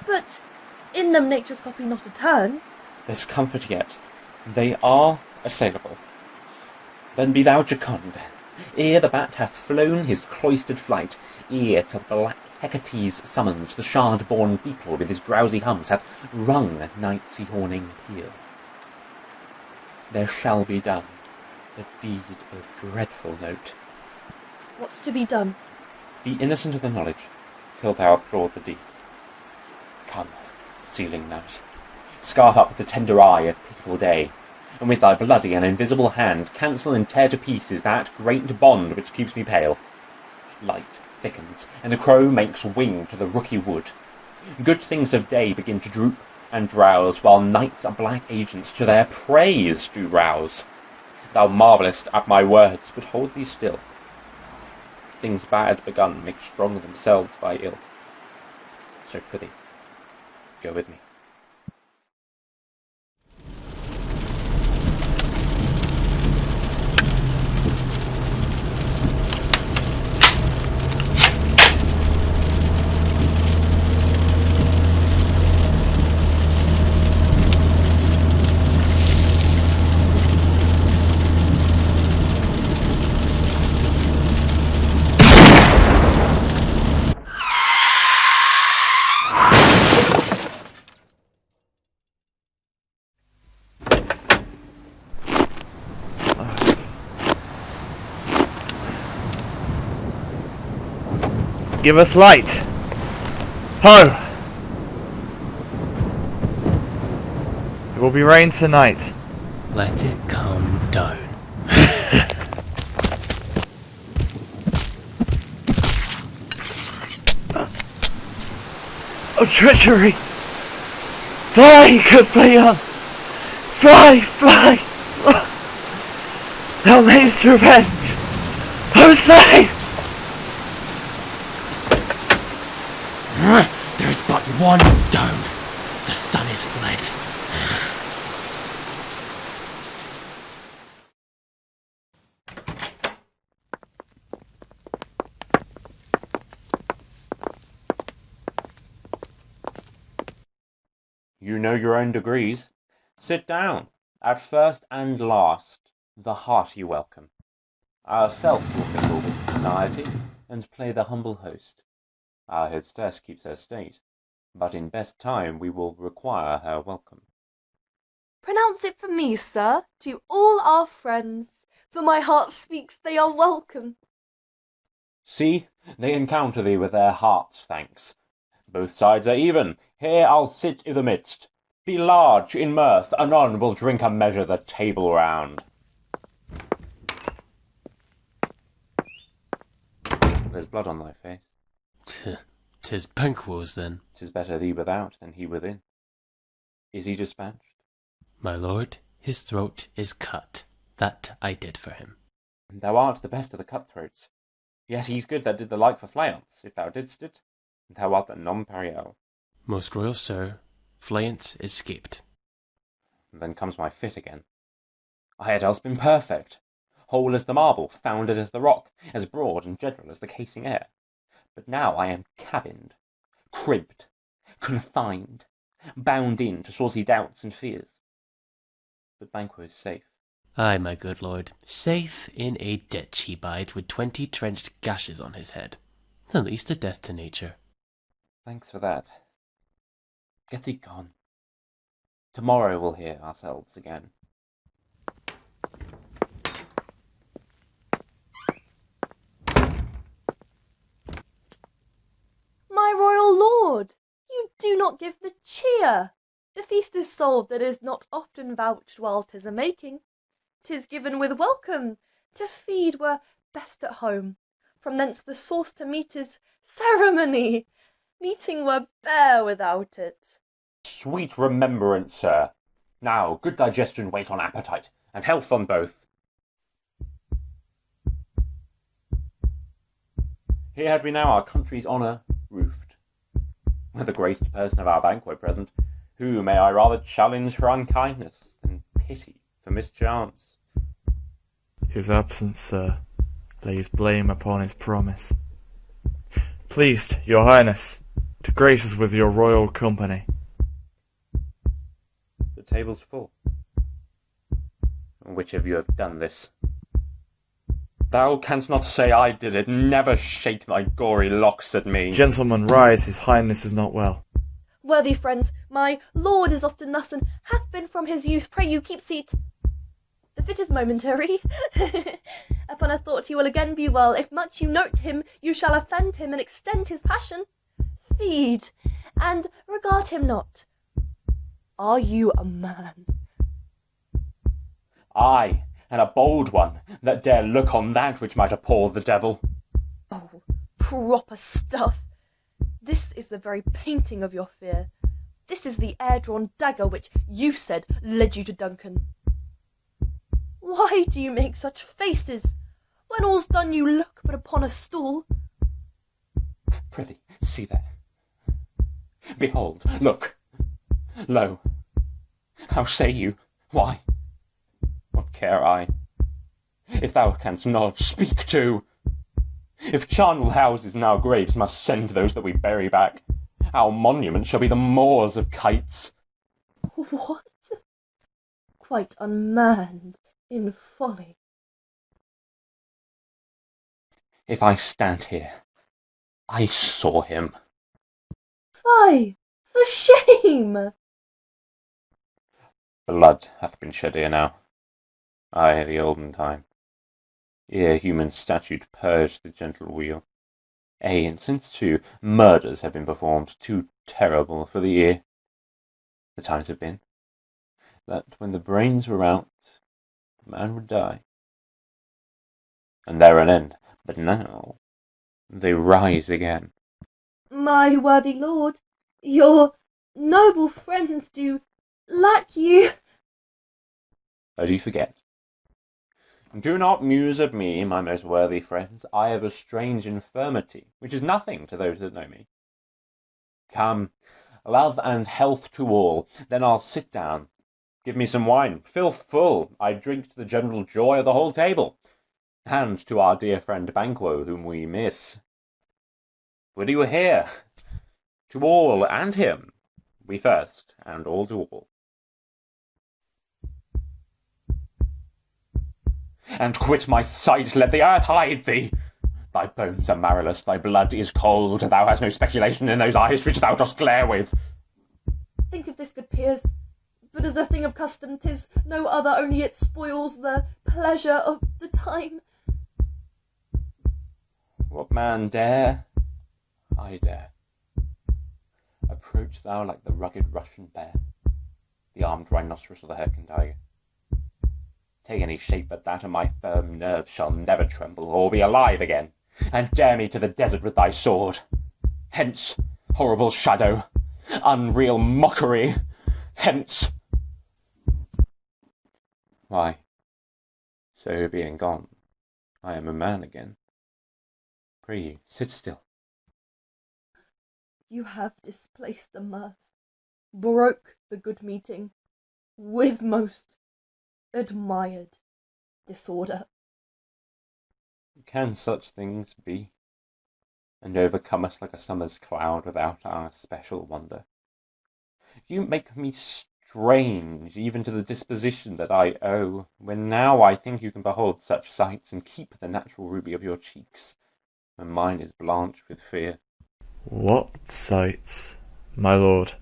But in them nature's copy not a turn. There's comfort yet. They are assailable. Then be thou jocund, ere the bat hath flown his cloistered flight, ere to black Hecate's summons the shard-born beetle with his drowsy hums hath rung night's horning peal. There shall be done a deed of dreadful note. What's to be done? Be innocent of the knowledge, till thou applaud the deed. Come, sealing nose, scarf up the tender eye of pitiful day, and with thy bloody and invisible hand cancel and tear to pieces that great bond which keeps me pale. Light thickens, and the crow makes wing to the rooky wood. Good things of day begin to droop and drowse, while night's black agents to their praise do rouse. Thou marvellest at my words, but hold thee still. Things bad begun make strong themselves by ill. So prithee, go with me. give us light. Ho! It will be rain tonight. Let it come down. Oh, treachery! Fly, good Fleance! Fly, fly! Thou mayst revenge! Oh, slay! There's but one down. The sun is fled. You know your own degrees. Sit down. At first and last, the hearty welcome. Ourself will mingle with society, and play the humble host. Our hostess keeps her state, but in best time we will require her welcome. Pronounce it for me, sir, to all our friends, for my heart speaks they are welcome. See, they encounter thee with their hearts' thanks. Both sides are even. Here I'll sit i' the midst. Be large in mirth, anon we'll drink a measure the table round. There's blood on thy face. 'Tis Banquo's then. 'Tis better thee without than he within. Is he dispatched? My lord, his throat is cut. That I did for him. Thou art the best of the cutthroats. Yet he's good that did the like for Fleance, if thou didst it. Thou art the non-pariel. Most royal sir, Fleance escaped. Then comes my fit again. I had else been perfect, whole as the marble, founded as the rock, as broad and general as the casing air. But now I am cabined, cribbed, confined, bound in to saucy doubts and fears. But Banquo is safe. Ay, my good lord, safe in a ditch he bides with 20 trenched gashes on his head. The least a death to nature. Thanks for that. Get thee gone. Tomorrow we'll hear ourselves again. My royal lord, you do not give the cheer. The feast is sold that is not often vouched while 'tis a-making. 'Tis given with welcome, to feed were best at home. From thence the sauce to meat is ceremony. Meeting were bare without it. Sweet remembrance, sir. Now, good digestion wait on appetite, and health on both. Here had we now our country's honour roofed, with the graced person of our Banquo present, who may I rather challenge for unkindness than pity for mischance. His absence, sir, lays blame upon his promise. Pleased, your highness, to grace us with your royal company. The table's full. Which of you have done this? Thou canst not say I did it. Never shake thy gory locks at me. Gentlemen, rise, his highness is not well. Worthy friends, my lord is often thus, and hath been from his youth. Pray you keep seat. The fit is momentary. Upon a thought he will again be well. If much you note him, you shall offend him and extend his passion. Feed, and regard him not. Are you a man? Ay, and a bold one, that dare look on that which might appall the devil. Oh, proper stuff. This is the very painting of your fear. This is the air-drawn dagger which you said led you to Duncan. Why do you make such faces? When all's done you look but upon a stool. Prithee, see there. Behold, look. Lo. How say you? Why? What care I? If thou canst not, speak too. If charnel houses and our graves must send those that we bury back, our monument shall be the moors of kites. What? Quite unmanned in folly. If I stand here, I saw him. Fie, for shame! Blood hath been shed ere now. Ay, the olden time, ere human statute purged the gentle wheel. And since 2 murders have been performed, too terrible for the ear. The times have been that when the brains were out, the man would die. And there an end. But now they rise again. My worthy lord, your noble friends do lack you. Oh, do you forget? Do not muse at me, my most worthy friends. I have a strange infirmity, which is nothing to those that know me. Come, love and health to all. Then I'll sit down. Give me some wine. Fill full. I drink to the general joy of the whole table, and to our dear friend Banquo, whom we miss. Will you hear? To all and him, we first, and all to all. And quit my sight, let the earth hide thee. Thy bones are marrowless, thy blood is cold, thou hast no speculation in those eyes which thou dost glare with. Think of this, good peers, but as a thing of custom, 'tis no other, only it spoils the pleasure of the time. What man dare? I dare. Approach thou like the rugged Russian bear, the armed rhinoceros or the Hyrcan tiger. Take any shape but that, and my firm nerves shall never tremble, or be alive again. And dare me to the desert with thy sword. Hence, horrible shadow, unreal mockery, hence. Why, so being gone, I am a man again. Pray you, sit still. You have displaced the mirth, broke the good meeting, with most admired disorder. Can such things be, and overcome us like a summer's cloud without our special wonder? You make me strange even to the disposition that I owe, when now I think you can behold such sights and keep the natural ruby of your cheeks, when mine is blanched with fear. What sights, my lord?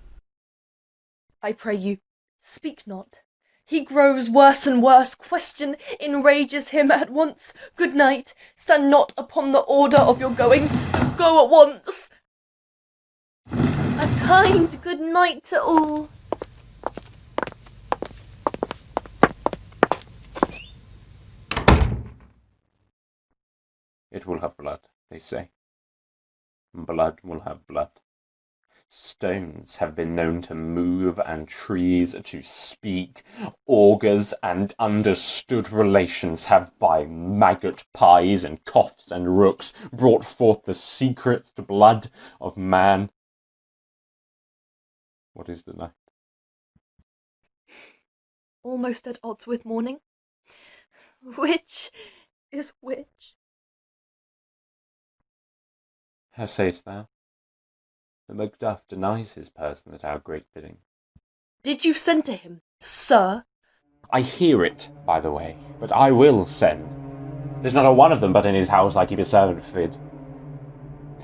I pray you, speak not. He grows worse and worse. Question enrages him at once. Good night. Stand not upon the order of your going. Go at once. A kind good night to all. It will have blood, they say. Blood will have blood. Stones have been known to move, and trees to speak. Augurs and understood relations have by maggot pies and coughs and rooks brought forth the secret blood of man. What is the night? Almost at odds with morning. Which is which? How sayest thou? The Macduff denies his person at our great bidding. Did you send to him, sir? I hear it, by the way, but I will send. There's not a one of them but in his house I keep a servant fid.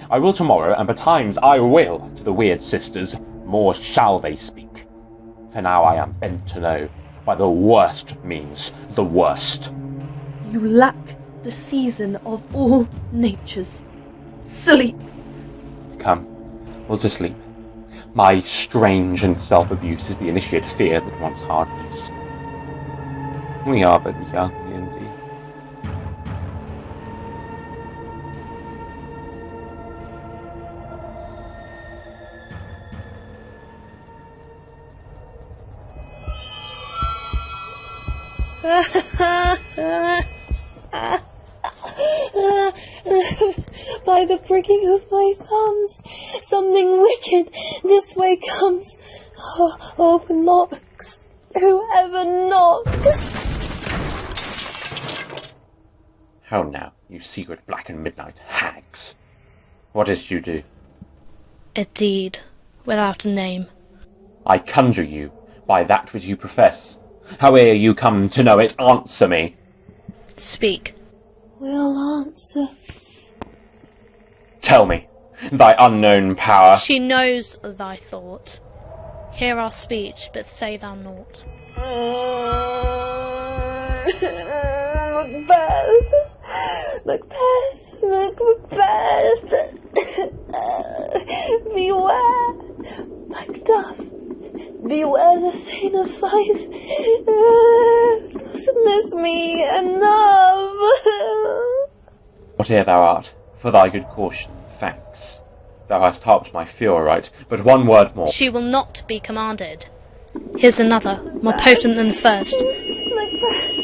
I will tomorrow, and betimes I will to the weird sisters, more shall they speak. For now I am bent to know why the worst means the worst. You lack the season of all natures. Sleep. Come. Well, to sleep. My strange and self-abuse is the initiate fear that wants hard use. We are but young, indeed. By the pricking of my thumbs, something wicked this way comes. Oh, open locks, whoever knocks. How now, you secret black and midnight hags? What is't you do? A deed, without a name. I conjure you, by that which you profess. Howe'er you come to know it, answer me. Speak. We'll answer. Tell me, thy unknown power. She knows thy thought. Hear our speech, but say thou naught. Macbeth! Macbeth! Macbeth! Beware, Macduff. Beware the Thane of Fife. Doesn't miss me enough. Whate'er thou art, for thy good caution, thanks. Thou hast harped my fear aright, but one word more. She will not be commanded. Here's another, more potent than the first. Macbeth.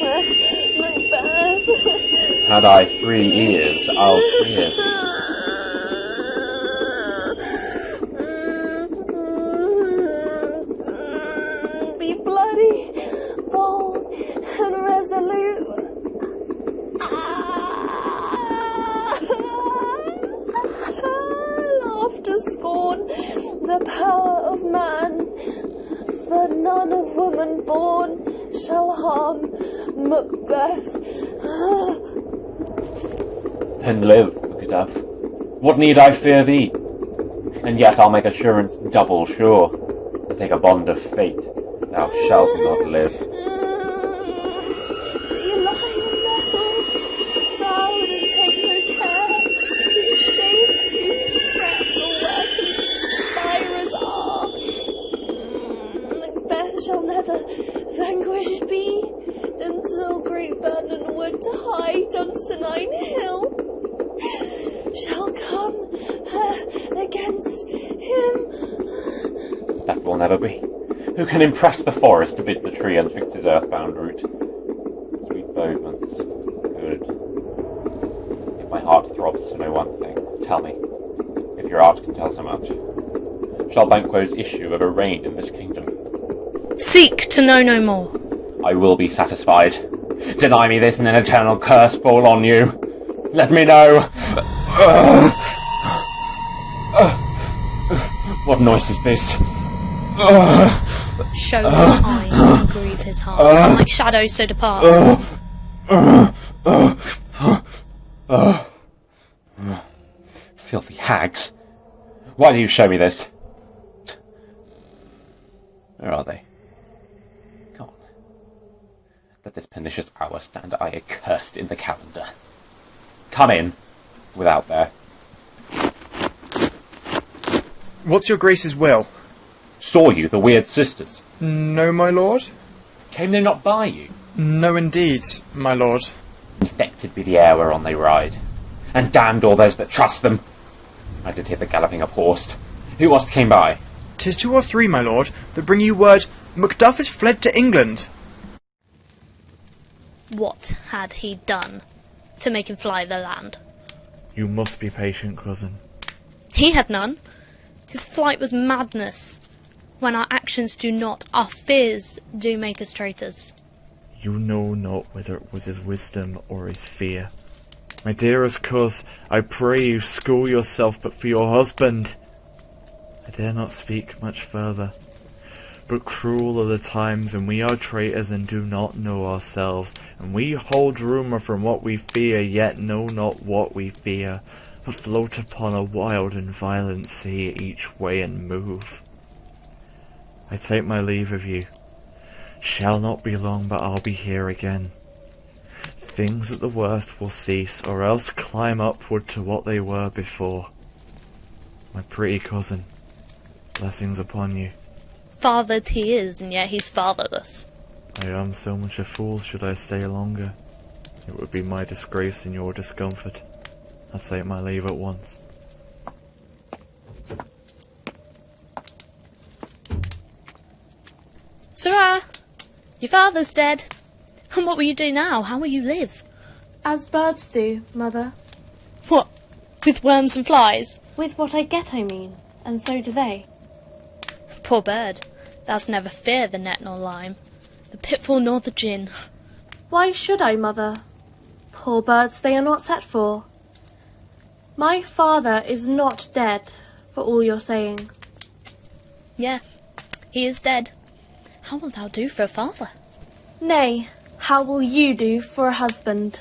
Macbeth. Had I 3 ears, I'll clear thee. Be bloody, bold, and resolute. Laugh to scorn the power of man, for none of woman born shall harm Macbeth. Then live, Macduff. What need I fear thee? And yet I'll make assurance double sure. And take a bond of fate, thou shalt not live. The lion nettled, proud and take no care, who shaves, who frets, or where conspirers are. Macbeth shall never vanquished be, until great Vernon Wood to high Dunsinane Hill shall come against him. That will never be. Who can impress the forest to bid the tree unfix his earthbound root? Sweet Bowman's good. If my heart throbs to know one thing, tell me, if your art can tell so much, shall Banquo's issue ever reign in this kingdom? Seek to know no more. I will be satisfied. Deny me this and an eternal curse fall on you. Let me know. What noise is this? Show his eyes and grieve his heart, and like shadows so depart. Filthy hags. Why do you show me this? Where are they? Gone. Let this pernicious hour stand I accursed in the calendar. Come in, without there. What's your grace's will? Saw you, the weird sisters? No, my lord. Came they not by you? No, indeed, my lord. Infected be the air whereon they ride, and damned all those that trust them. I did hear the galloping of horse. Who was't came by? 'Tis 2 or 3, my lord, that bring you word Macduff is fled to England. What had he done to make him fly the land? You must be patient, cousin. He had none. His flight was madness. When our actions do not, our fears do make us traitors. You know not whether it was his wisdom or his fear. My dearest coz, I pray you school yourself but for your husband. I dare not speak much further. But cruel are the times when we are traitors and do not know ourselves, and we hold rumour from what we fear, yet know not what we fear, but float upon a wild and violent sea each way and move. I take my leave of you. Shall not be long, but I'll be here again. Things at the worst will cease, or else climb upward to what they were before. My pretty cousin, blessings upon you. Fathered he is, and yet he's fatherless. I am so much a fool should I stay longer. It would be my disgrace and your discomfort. I'll take my leave at once. Sirrah, your father's dead. And what will you do now? How will you live? As birds do, mother. What, with worms and flies? With what I get, I mean, and so do they. Poor bird, thou'st never fear the net nor lime, the pitfall nor the gin. Why should I, mother? Poor birds they are not set for. My father is not dead, for all your saying. Yeah, he is dead. How wilt thou do for a father? Nay, how will you do for a husband?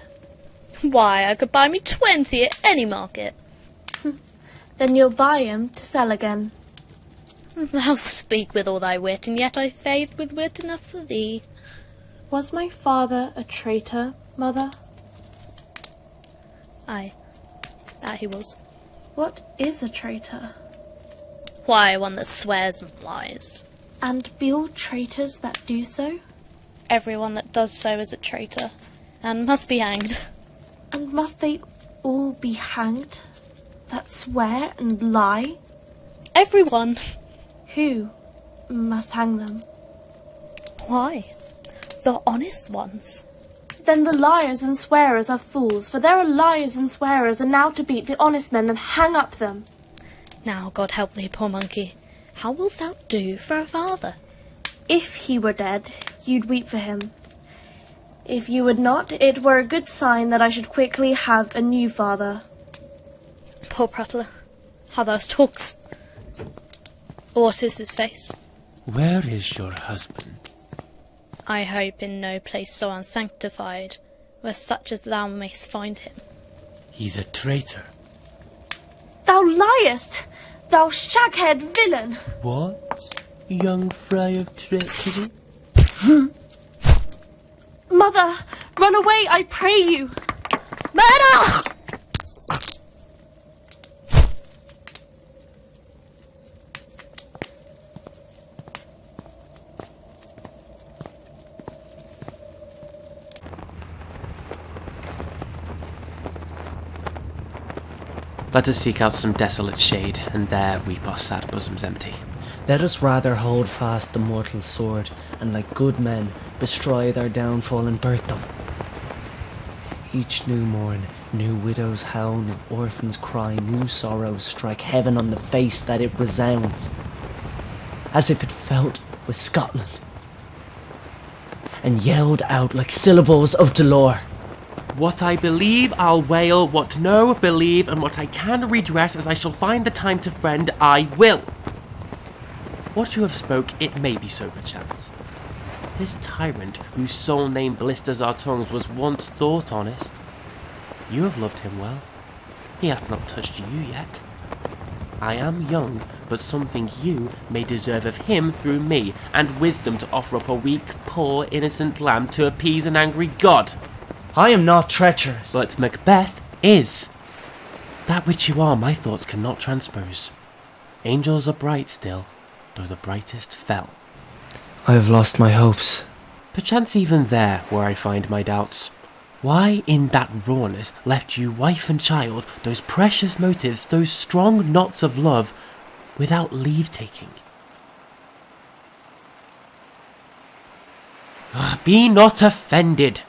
Why, I could buy me 20 at any market. Then you'll buy 'em to sell again. Thou speak with all thy wit, and yet I faith with wit enough for thee. Was my father a traitor, mother? I That he was. What is a traitor? Why, one that swears and lies. And be all traitors that do so? Everyone that does so is a traitor, and must be hanged. And must they all be hanged? That swear and lie? Everyone. Who must hang them? Why? The honest ones. Then the liars and swearers are fools, for there are liars and swearers, and now to beat the honest men and hang up them. Now, God help thee, poor monkey. How wilt thou do for a father? If he were dead, you'd weep for him. If you would not, it were a good sign that I should quickly have a new father. Poor prattler, how thou talks. What is his face? Where is your husband? I hope in no place so unsanctified, where such as thou mayst find him. He's a traitor. Thou liest, thou shag-haired villain! What? Young fry of treachery? Mother, run away, I pray you! Meadow! Let us seek out some desolate shade, and there weep our sad bosoms empty. Let us rather hold fast the mortal sword, and like good men, destroy their downfall and birth them. Each new morn, new widow's howl, new orphan's cry, new sorrows strike heaven on the face that it resounds, as if it felt with Scotland, and yelled out like syllables of dolor. What I believe I'll wail, what no believe, and what I can redress as I shall find the time to friend, I will. What you have spoke, it may be so perchance. This tyrant, whose sole name blisters our tongues, was once thought honest. You have loved him well. He hath not touched you yet. I am young, but something you may deserve of him through me, and wisdom to offer up a weak, poor, innocent lamb to appease an angry god. I am not treacherous. But Macbeth is. That which you are, my thoughts cannot transpose. Angels are bright still, though the brightest fell. I have lost my hopes. Perchance even there, where I find my doubts. Why in that rawness left you wife and child, those precious motives, those strong knots of love, without leave-taking? Be not offended.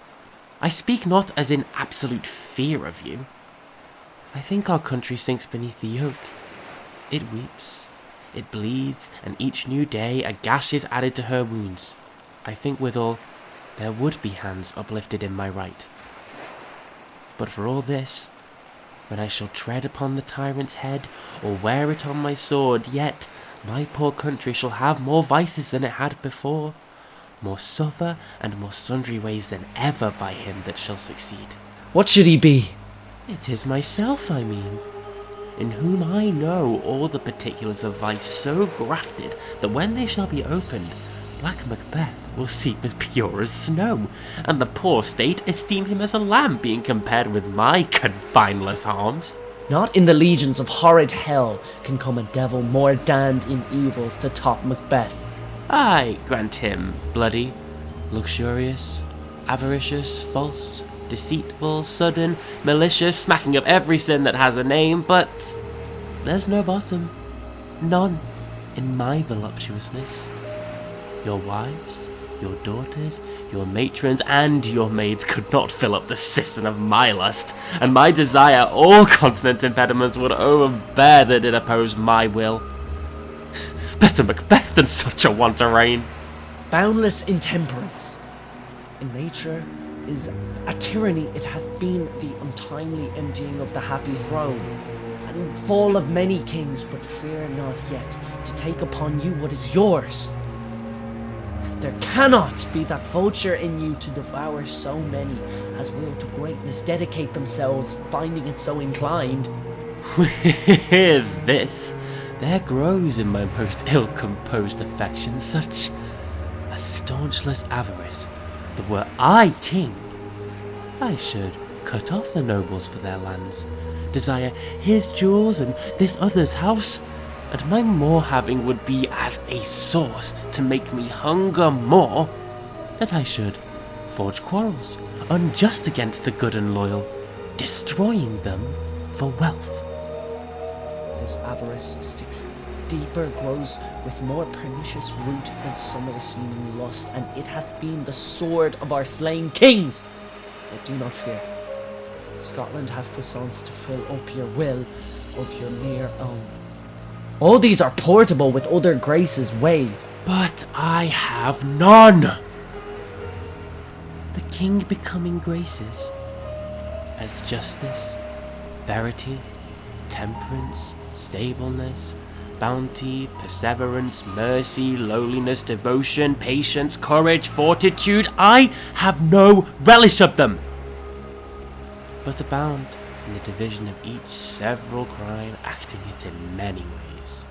I speak not as in absolute fear of you. I think our country sinks beneath the yoke. It weeps, it bleeds, and each new day a gash is added to her wounds. I think withal there would be hands uplifted in my right. But for all this, when I shall tread upon the tyrant's head, or wear it on my sword, yet my poor country shall have more vices than it had before, more suffer, and more sundry ways than ever by him that shall succeed. What should he be? It is myself, I mean, in whom I know all the particulars of vice so grafted that when they shall be opened, black Macbeth will seem as pure as snow, and the poor state esteem him as a lamb, being compared with my confineless harms. Not in the legions of horrid hell can come a devil more damned in evils to top Macbeth. I grant him bloody, luxurious, avaricious, false, deceitful, sudden, malicious, smacking of every sin that has a name, but there's no bottom, none, in my voluptuousness. Your wives, your daughters, your matrons, and your maids could not fill up the cistern of my lust, and my desire all continent impediments would overbear that did oppose my will. Better Macbeth than such a one to reign. Boundless intemperance in nature is a tyranny. It hath been the untimely emptying of the happy throne, and fall of many kings, but fear not yet to take upon you what is yours. There cannot be that vulture in you to devour so many as will to greatness dedicate themselves, finding it so inclined. With this, there grows in my most ill-composed affection such a staunchless avarice that were I king, I should cut off the nobles for their lands, desire his jewels and this other's house, and my more having would be as a source to make me hunger more, that I should forge quarrels, unjust against the good and loyal, destroying them for wealth. This avarice sticks deeper, grows with more pernicious root than some of the seeming lust, and it hath been the sword of our slain kings. But do not fear. Scotland hath Fleance to fill up your will of your mere own. All these are portable with other graces weighed. But I have none. The king becoming graces as justice, verity, temperance, stableness, bounty, perseverance, mercy, lowliness, devotion, patience, courage, fortitude, I have no relish of them, but abound in the division of each several crime, acting it in many ways.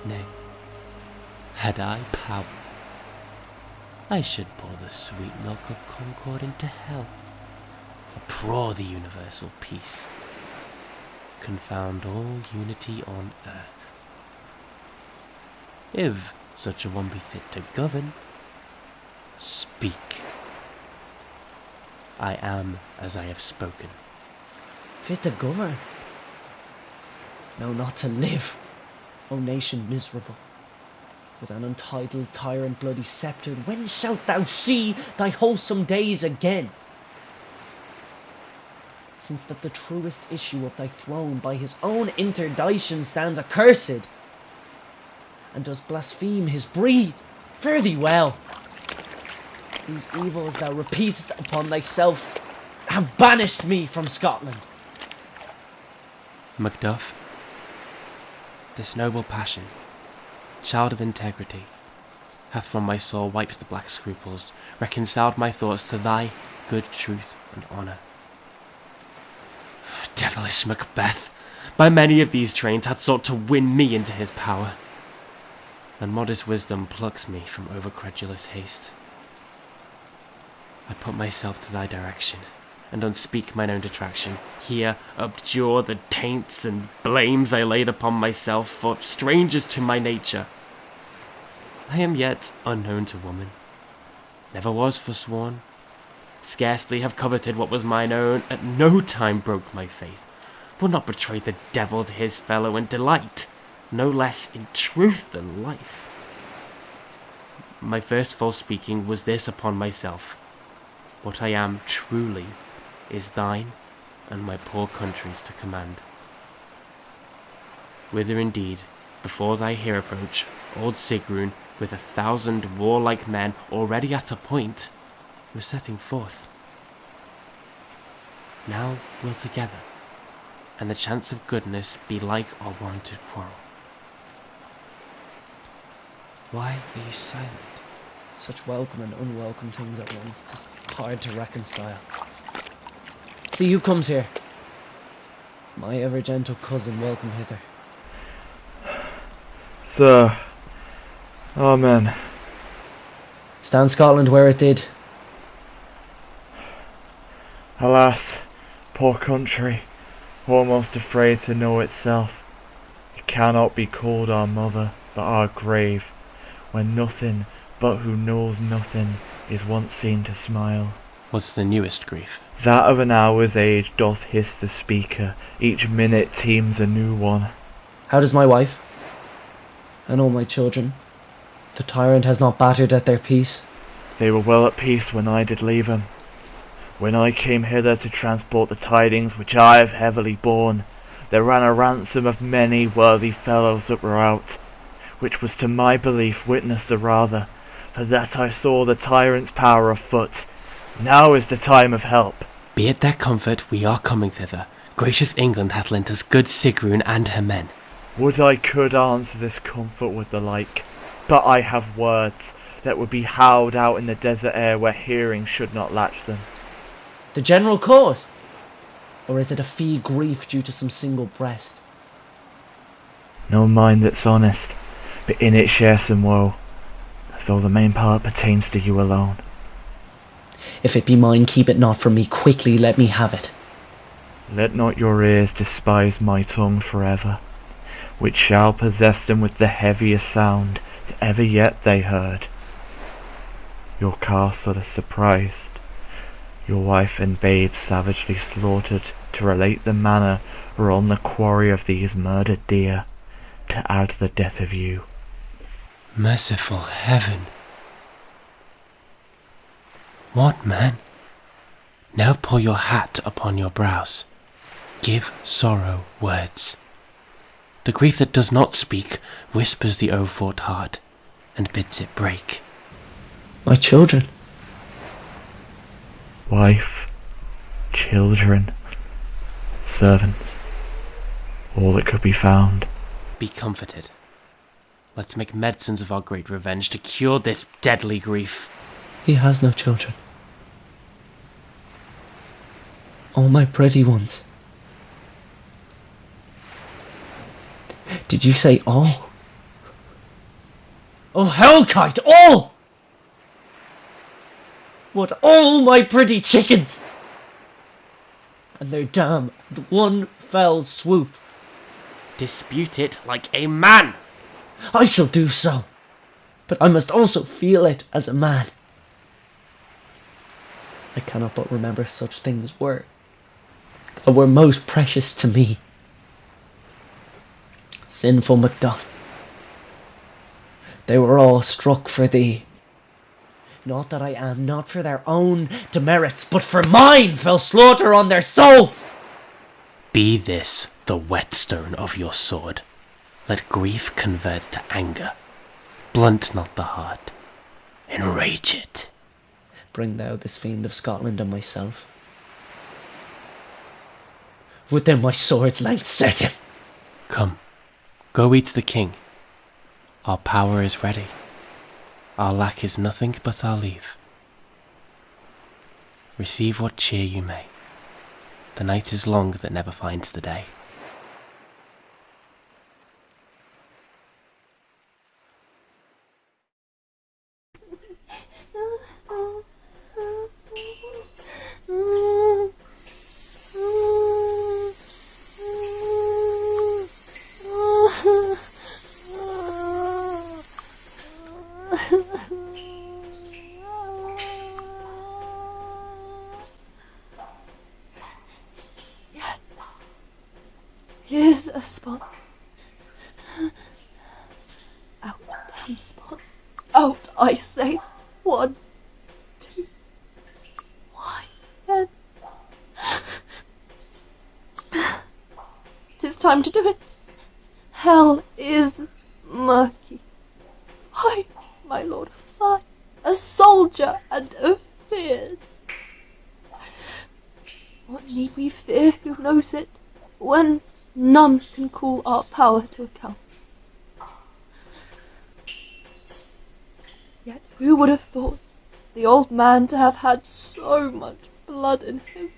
Nay, had I power, I should pour the sweet milk of concord into hell, uproar the universal peace, confound all unity on earth. If such a one be fit to govern, speak. I am as I have spoken. Fit to govern? No, not to live, O nation miserable. With an untitled tyrant bloody sceptred, when shalt thou see thy wholesome days again? Since that the truest issue of thy throne by his own interdiction stands accursed, and does blaspheme his breed, fare thee well. These evils thou repeatest upon thyself have banished me from Scotland. Macduff, this noble passion, child of integrity, hath from my soul wiped the black scruples, reconciled my thoughts to thy good truth and honour. Devilish Macbeth, by many of these trains hath sought to win me into his power, and modest wisdom plucks me from overcredulous haste. I put myself to thy direction, and unspeak mine own detraction. Here abjure the taints and blames I laid upon myself, for strangers to my nature. I am yet unknown to woman, never was forsworn, scarcely have coveted what was mine own, at no time broke my faith, would not betray the devil to his fellow, and delight no less in truth than life. My first false speaking was this upon myself: what I am truly is thine and my poor country's to command. Whither indeed, before thy here approach, old Sigrun, with 1,000 warlike men already at a point, was setting forth. Now we'll together, and the chance of goodness be like our warranted quarrel. Why are you silent? Such welcome and unwelcome things at once, 'tis hard to reconcile. See who comes here. My ever gentle cousin, welcome hither. Sir, amen. Stand Scotland where it did. Alas, poor country, almost afraid to know itself. It cannot be called our mother, but our grave, when nothing but who knows nothing is once seen to smile. What's the newest grief? That of an hour's age doth hiss the speaker, each minute teems a new one. How does my wife? And all my children? The tyrant has not battered at their peace? They were well at peace when I did leave them. When I came hither to transport the tidings which I have heavily borne, there ran a ransom of many worthy fellows that were out, which was to my belief witness the rather, for that I saw the tyrant's power afoot. Now is the time of help. Be it their comfort, we are coming thither. Gracious England hath lent us good Sigrun and her men. Would I could answer this comfort with the like, but I have words that would be howled out in the desert air where hearing should not latch them. The general cause? Or is it a fee grief due to some single breast? No mind that's honest, but in it share some woe, though the main part pertains to you alone. If it be mine, keep it not from me. Quickly let me have it. Let not your ears despise my tongue forever, which shall possess them with the heaviest sound that ever yet they heard. Your castle is surprised, your wife and babe savagely slaughtered, to relate the manner whereon the quarry of these murdered deer, to add the death of you. Merciful heaven! What, man? Now pour your hat upon your brows. Give sorrow words. The grief that does not speak whispers the overfought heart and bids it break. My children. Wife, children, servants, all that could be found. Be comforted. Let's make medicines of our great revenge to cure this deadly grief. He has no children. All my pretty ones. Did you say all? Oh, hellkite, all! What, all my pretty chickens? And their dam at one fell swoop. Dispute it like a man! I shall do so, but I must also feel it as a man. I cannot but remember such things were most precious to me. Sinful Macduff, they were all struck for thee. Not that I am, not for their own demerits, but for mine fell slaughter on their souls. Be this the whetstone of your sword. Let grief convert to anger. Blunt not the heart. Enrage it. Bring thou this fiend of Scotland and myself. Within my sword's length set him. Come, go eat the king. Our power is ready. Our lack is nothing but our leave. Receive what cheer you may. The night is long that never finds the day. Here's a spot. Out, damn spot. Out, I say. 1, 2. Why then? 'Tis time to do it. Hell is murky. Fly, my lord, fly. A soldier and afeard. What need we fear, who knows it, when none can call our power to account? Yet who would have thought the old man to have had so much blood in him?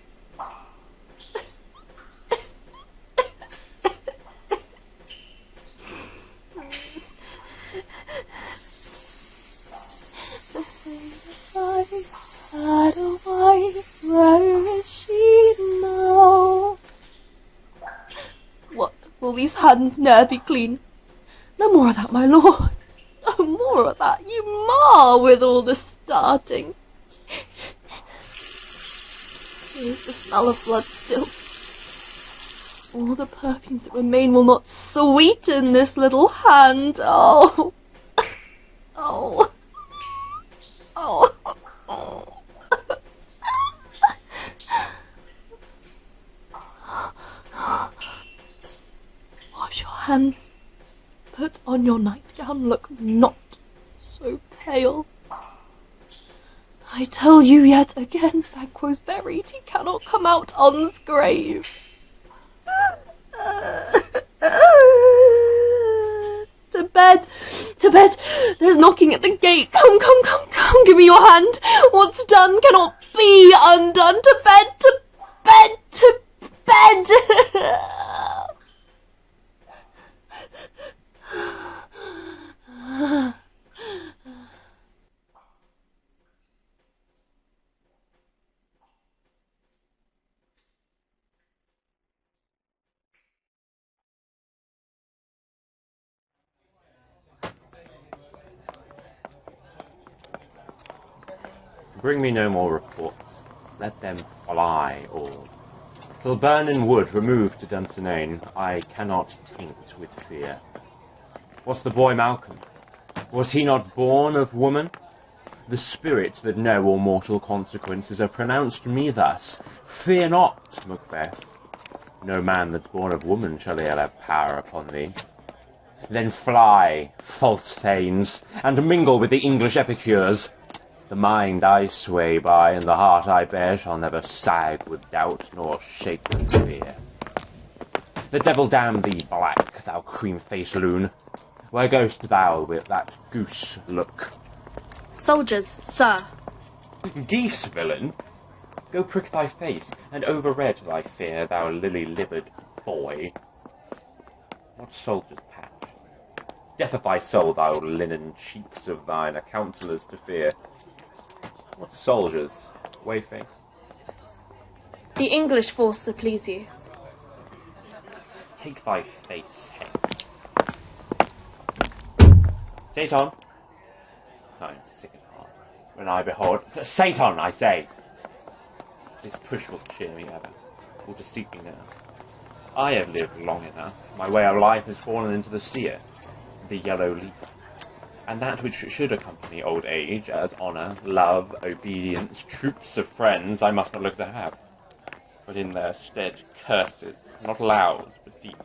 I had a wife, where is she now? What, will these hands ne'er be clean? No more of that, my lord. No more of that, you mar with all the starting. Here's the smell of blood still. All the perfumes that remain will not sweeten this little hand. Oh, oh, oh, oh. Wash your hands. Put on your nightgown. Look not so pale. I tell you yet again, Banquo's buried. He cannot come out on's grave. To bed, to bed. There's knocking at the gate. Come, come, come, come. Give me your hand. What's done cannot be undone. To bed, to bed, to bed. Bring me no more reports. Let them fly all. Till burning wood removed to Dunsinane, I cannot taint with fear. What's the boy Malcolm? Was he not born of woman? The spirit that know all mortal consequences have pronounced me thus. Fear not, Macbeth. No man that's born of woman shall ill have power upon thee. Then fly, false thanes, and mingle with the English epicures. The mind I sway by, and the heart I bear, shall never sag with doubt, nor shake with fear. The devil damn thee, black, thou cream-faced loon. Where goest thou with that goose look? Soldiers, sir. Geese, villain! Go prick thy face, and overread thy fear, thou lily-livered boy. What soldiers, Patch? Death of thy soul, thou linen cheeks of thine, are counsellors to fear. What soldiers, Wayface? The English force to please you. Take thy face hence. Seyton! I am sick at heart when I behold... Seyton, I say! This push will cheer me ever, or deceive me now. I have lived long enough. My way of life has fallen into the seer, the yellow leaf. And that which should accompany old age, as honour, love, obedience, troops of friends, I must not look to have. But in their stead curses, not loud, but deep.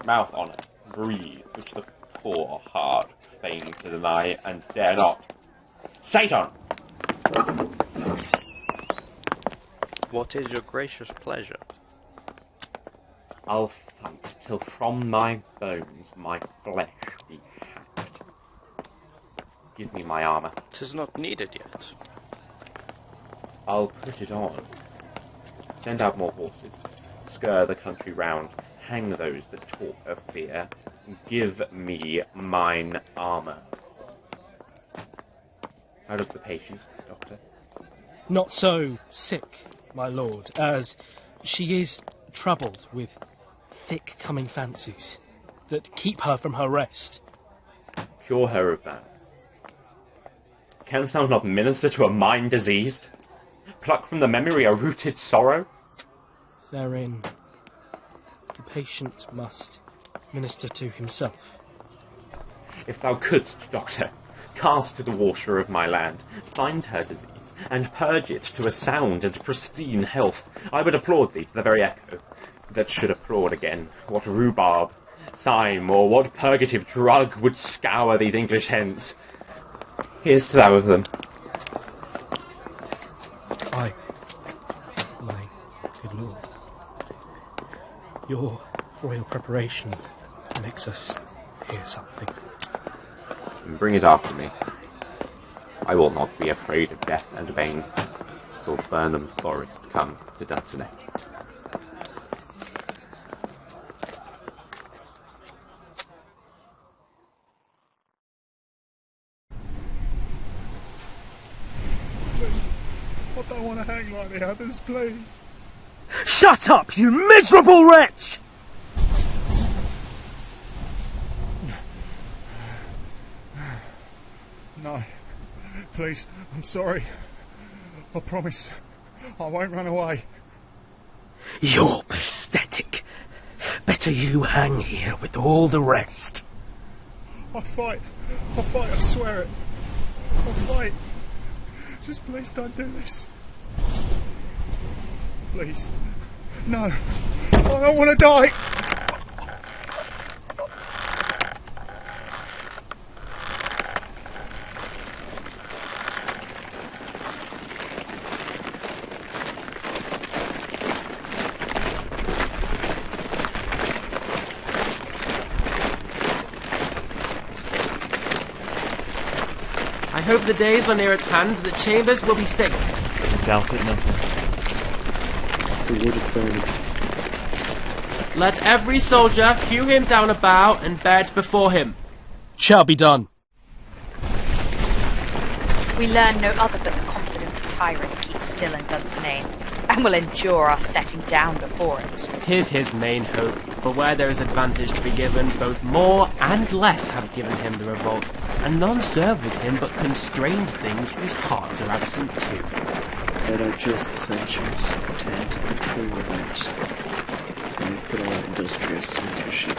Mouth honour, breathe, which the poor heart feign to deny, and dare not. Seyton! What is your gracious pleasure? I'll fight till from my bones my flesh be hacked. Give me my armour. 'Tis not needed yet. I'll put it on. Send out more horses. Scur the country round. Hang those that talk of fear. Give me mine armour. How does the patient, Doctor? Not so sick, my lord, as she is troubled with thick coming fancies that keep her from her rest. Cure her of that. Canst thou not minister to a mind diseased? Pluck from the memory a rooted sorrow? Therein, the patient must minister to himself. If thou couldst, Doctor, cast to the water of my land, find her disease, and purge it to a sound and pristine health, I would applaud thee to the very echo, that should applaud again. What rhubarb, cyme, or what purgative drug would scour these English hens? Here's to thou of them. Aye, my good lord. Your royal preparation makes us hear something. Bring it after me. I will not be afraid of death and bane, till Burnham's forest come to Dunsinane. I don't want to hang like the others, please. Shut up, you miserable wretch! No, please, I'm sorry. I promise I won't run away. You're pathetic. Better you hang here with all the rest. I'll fight, I swear it. I'll fight. Just please don't do this. Please. No, I don't want to die. I hope the days are near at hand that Chambers will be safe. I doubt it nothing. The wood is burning. Let every soldier hew him down a bough and bear it before him. Shall be done. We learn no other but the confident tyrant keeps still in Dunsinane. and will endure our setting down before it. 'Tis his main hope, for where there is advantage to be given, both more and less have given him the revolt, and none serve with him but constrained things whose hearts are absent too. There are just censures to enter the true revolt, and put on industrious censorship.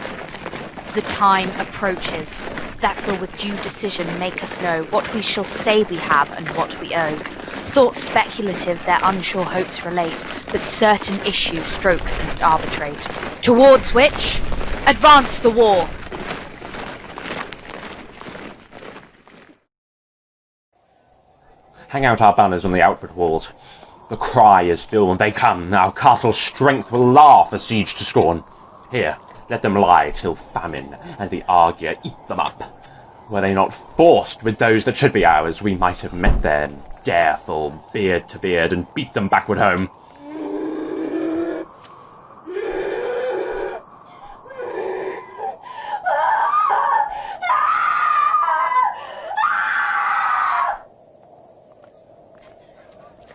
The time approaches. That will with due decision make us know what we shall say we have and what we owe. Thoughts speculative their unsure hopes relate, but certain issue strokes must arbitrate. Towards which, advance the war. Hang out our banners on the outward walls. The cry is still when they come. Our castle's strength will laugh a siege to scorn. Here, let them lie till famine and the Argier eat them up. Were they not forced with those that should be ours, we might have met them, dareful, beard to beard, and beat them backward home.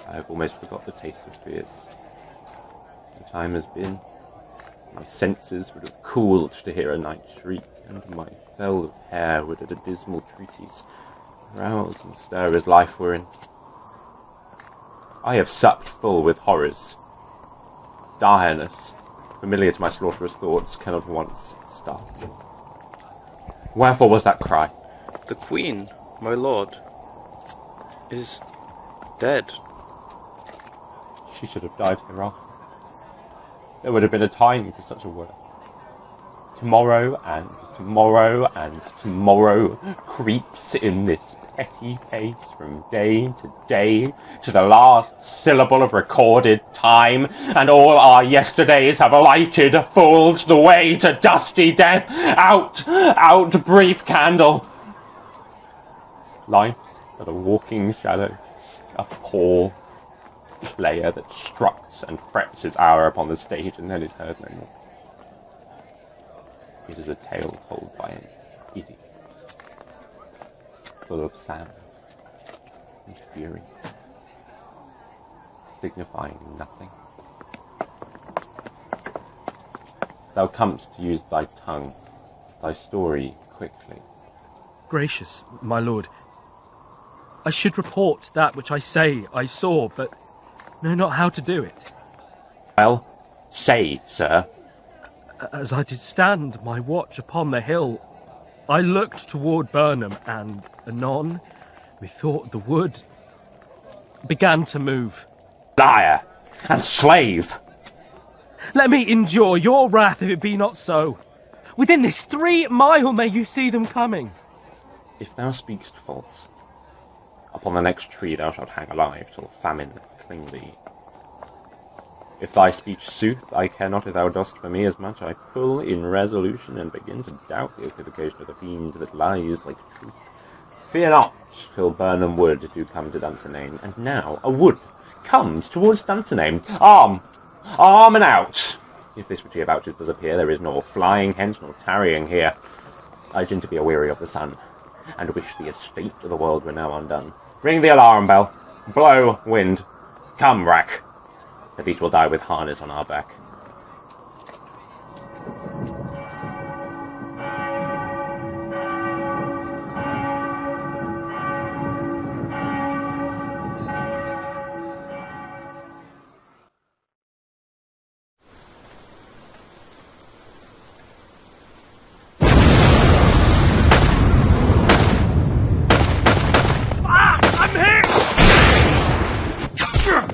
I have almost forgot the taste of fierce. The time has been. My senses would have cooled to hear a night shriek, and my fell of hair would at a dismal treatise rouse and stir as life were in. I have supped full with horrors. Direness, familiar to my slaughterous thoughts, cannot once stop. Wherefore was that cry? The Queen, my lord, is dead. She should have died hereafter. There would have been a time for such a word. Tomorrow and tomorrow and tomorrow creeps in this petty pace from day to day to the last syllable of recorded time, and all our yesterdays have lighted fools the way to dusty death. Out, out, brief candle! Life but a walking shadow, a poor player that struts and frets his hour upon the stage and then is heard no more. It is a tale told by an idiot, full of sound and fury, signifying nothing. Thou comest to use thy tongue, thy story quickly. Gracious, my lord, I should report that which I say I saw, but know not how to do it. Well, say, sir. As I did stand my watch upon the hill, I looked toward Burnham, and anon, methought the wood began to move. Liar and slave! Let me endure your wrath if it be not so. Within this 3 mile may you see them coming. If thou speak'st false, upon the next tree thou shalt hang alive till famine cling thee. If thy speech sooth, I care not if thou dost for me as much. I pull in resolution and begin to doubt the equivocation of the fiend that lies like truth. Fear not till Burnham Wood do come to Dunsinane, and now a wood comes towards Dunsinane. Arm! Arm and out! If this which he avouches does appear, there is nor flying hence nor tarrying here. I gin to be aweary of the sun, and wish the estate of the world were now undone. Ring the alarm bell. Blow, wind. Come, rack. At least we'll die with harness on our back.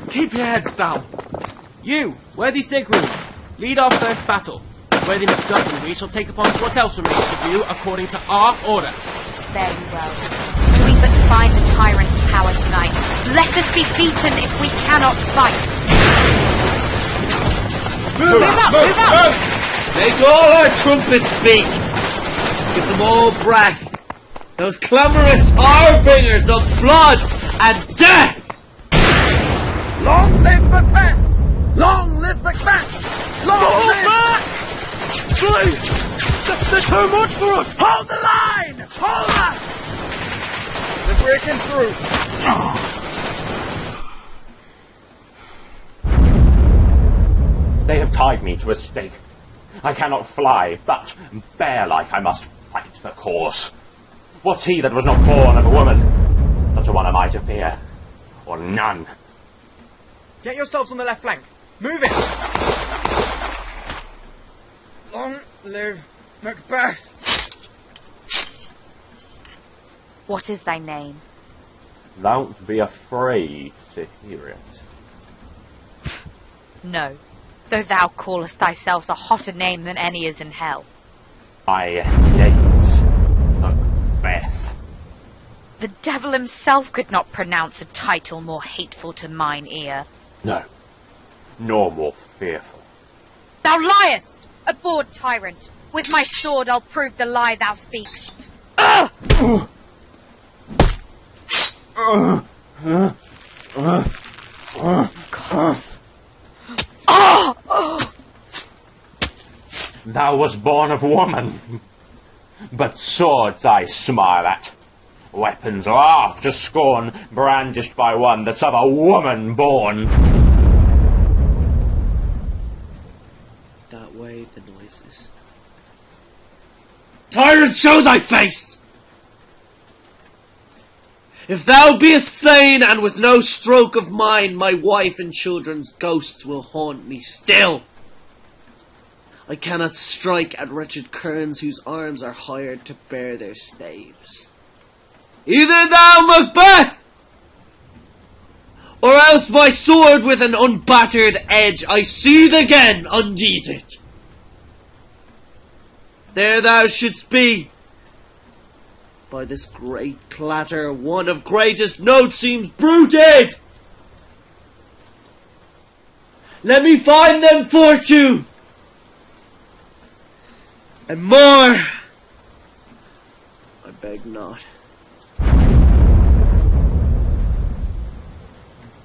Keep your heads down. You, worthy Sigrun, lead our first battle. Worthy Macduff and we shall take upon what else remains to do according to our order. Very well. Do we but find the tyrant's power tonight? Let us be beaten if we cannot fight. Move up! Move up! Make all our trumpets speak. Give them all breath. Those clamorous harbingers of blood and death! Long live Macbeth! Long live Macbeth! Long live... Please! They're too much for us! Hold the line! Hold up! They're breaking through. They have tied me to a stake. I cannot fly, but bear-like I must fight the cause. What's he that was not born of a woman? Such a one am I to fear, or none. Get yourselves on the left flank. Move it! Long live Macbeth! What is thy name? Don't be afraid to hear it. No, though thou callest thyself a hotter name than any is in hell. I hate Macbeth. The devil himself could not pronounce a title more hateful to mine ear. No, nor more fearful. Thou liest! Abhorred tyrant! With my sword I'll prove the lie thou speakst. Ugh! Thou wast born of woman, but swords I smile at. Weapons laugh to scorn, brandished by one that's of a woman born. That way the noises. Tyrant, show thy face! If thou beest slain, and with no stroke of mine, my wife and children's ghosts will haunt me still. I cannot strike at wretched kerns whose arms are hired to bear their staves. Either thou, Macbeth, or else my sword with an unbattered edge I sheathe again undeeded. There thou shouldst be. By this great clatter, one of greatest note seems bruited. Let me find them fortune, and more I beg not.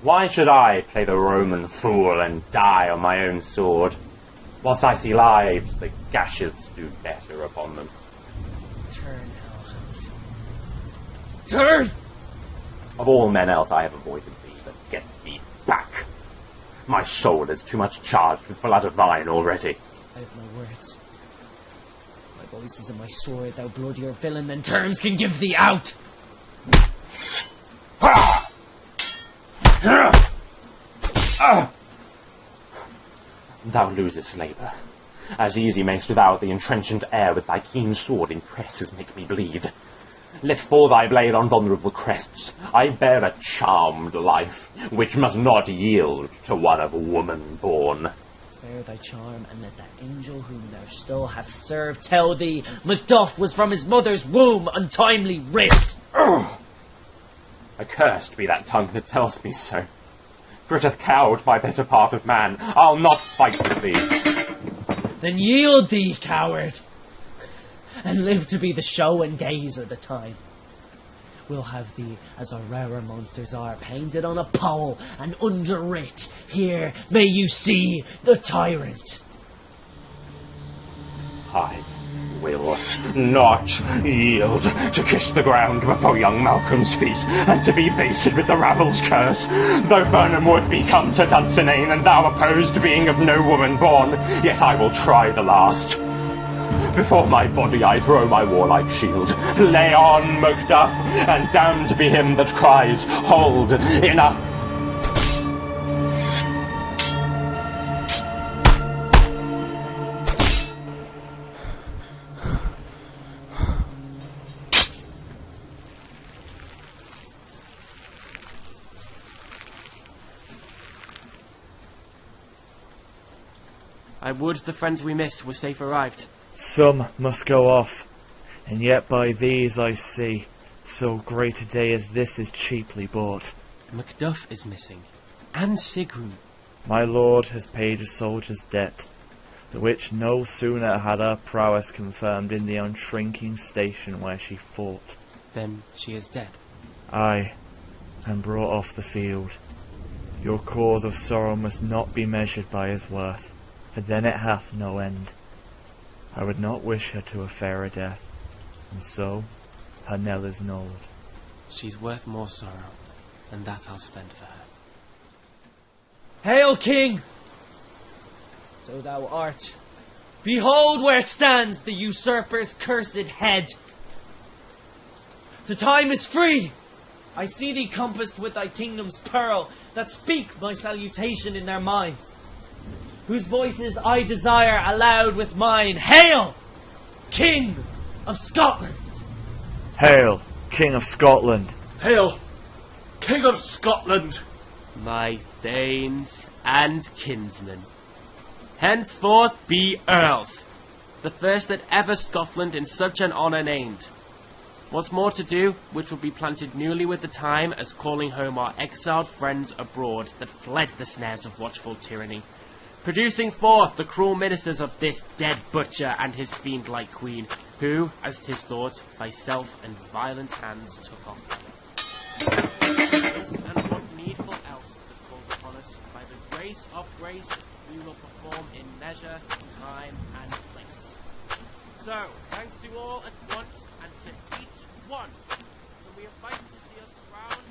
Why should I play the Roman fool and die on my own sword? Whilst I see lives, the gashes do better upon them. Turn! Of all men else I have avoided thee, but get thee back. My soul is too much charged with blood of thine already. I have no words. My voice is in my sword, thou bloodier villain than terms can give thee out! Thou losest labour. As easy mayst thou the entrenchant air with thy keen sword impress as make me bleed. Let fall thy blade on vulnerable crests. I bear a charmed life, which must not yield to one of woman born. Spare thy charm, and let that angel whom thou still hast served tell thee Macduff was from his mother's womb untimely ripped. Accursed be that tongue that tells me so. For it hath cowed my better part of man. I'll not fight with thee. Then yield thee, coward, and live to be the show and gaze of the time. We'll have thee, as our rarer monsters are, painted on a pole and underwrit, "Here may you see the tyrant." I will not yield to kiss the ground before young Malcolm's feet, and to be baited with the rabble's curse. Though Burnham would be come to Dunsinane, and thou opposed being of no woman born, yet I will try the last. Before my body I throw my warlike shield. Lay on, Macduff, and damned be him that cries, "Hold, enough!" I would the friends we miss were safe arrived. Some must go off, and yet by these I see, so great a day as this is cheaply bought. Macduff is missing, and Sigrun. My lord has paid a soldier's debt, the which no sooner had her prowess confirmed in the unshrinking station where she fought. Then she is dead. Aye, and brought off the field. Your cause of sorrow must not be measured by his worth, for then it hath no end. I would not wish her to a fairer death, and so her knell is knolled. She's worth more sorrow, and that I'll spend for her. Hail, King! So thou art. Behold where stands the usurper's cursed head. The time is free. I see thee compassed with thy kingdom's pearl, that speak my salutation in their minds, whose voices I desire aloud with mine. Hail, King of Scotland! Hail, King of Scotland! Hail, King of Scotland! My thanes and kinsmen, henceforth be earls, the first that ever Scotland in such an honour named. What's more to do, which will be planted newly with the time, as calling home our exiled friends abroad that fled the snares of watchful tyranny, producing forth the cruel ministers of this dead butcher and his fiend-like queen, who, as 'tis thought, thyself and violent hands took off. This and what needful else that calls upon us, by the grace of grace, we will perform in measure, time, and place. So, thanks to all at once, and to each one, whom we invite to see us crowned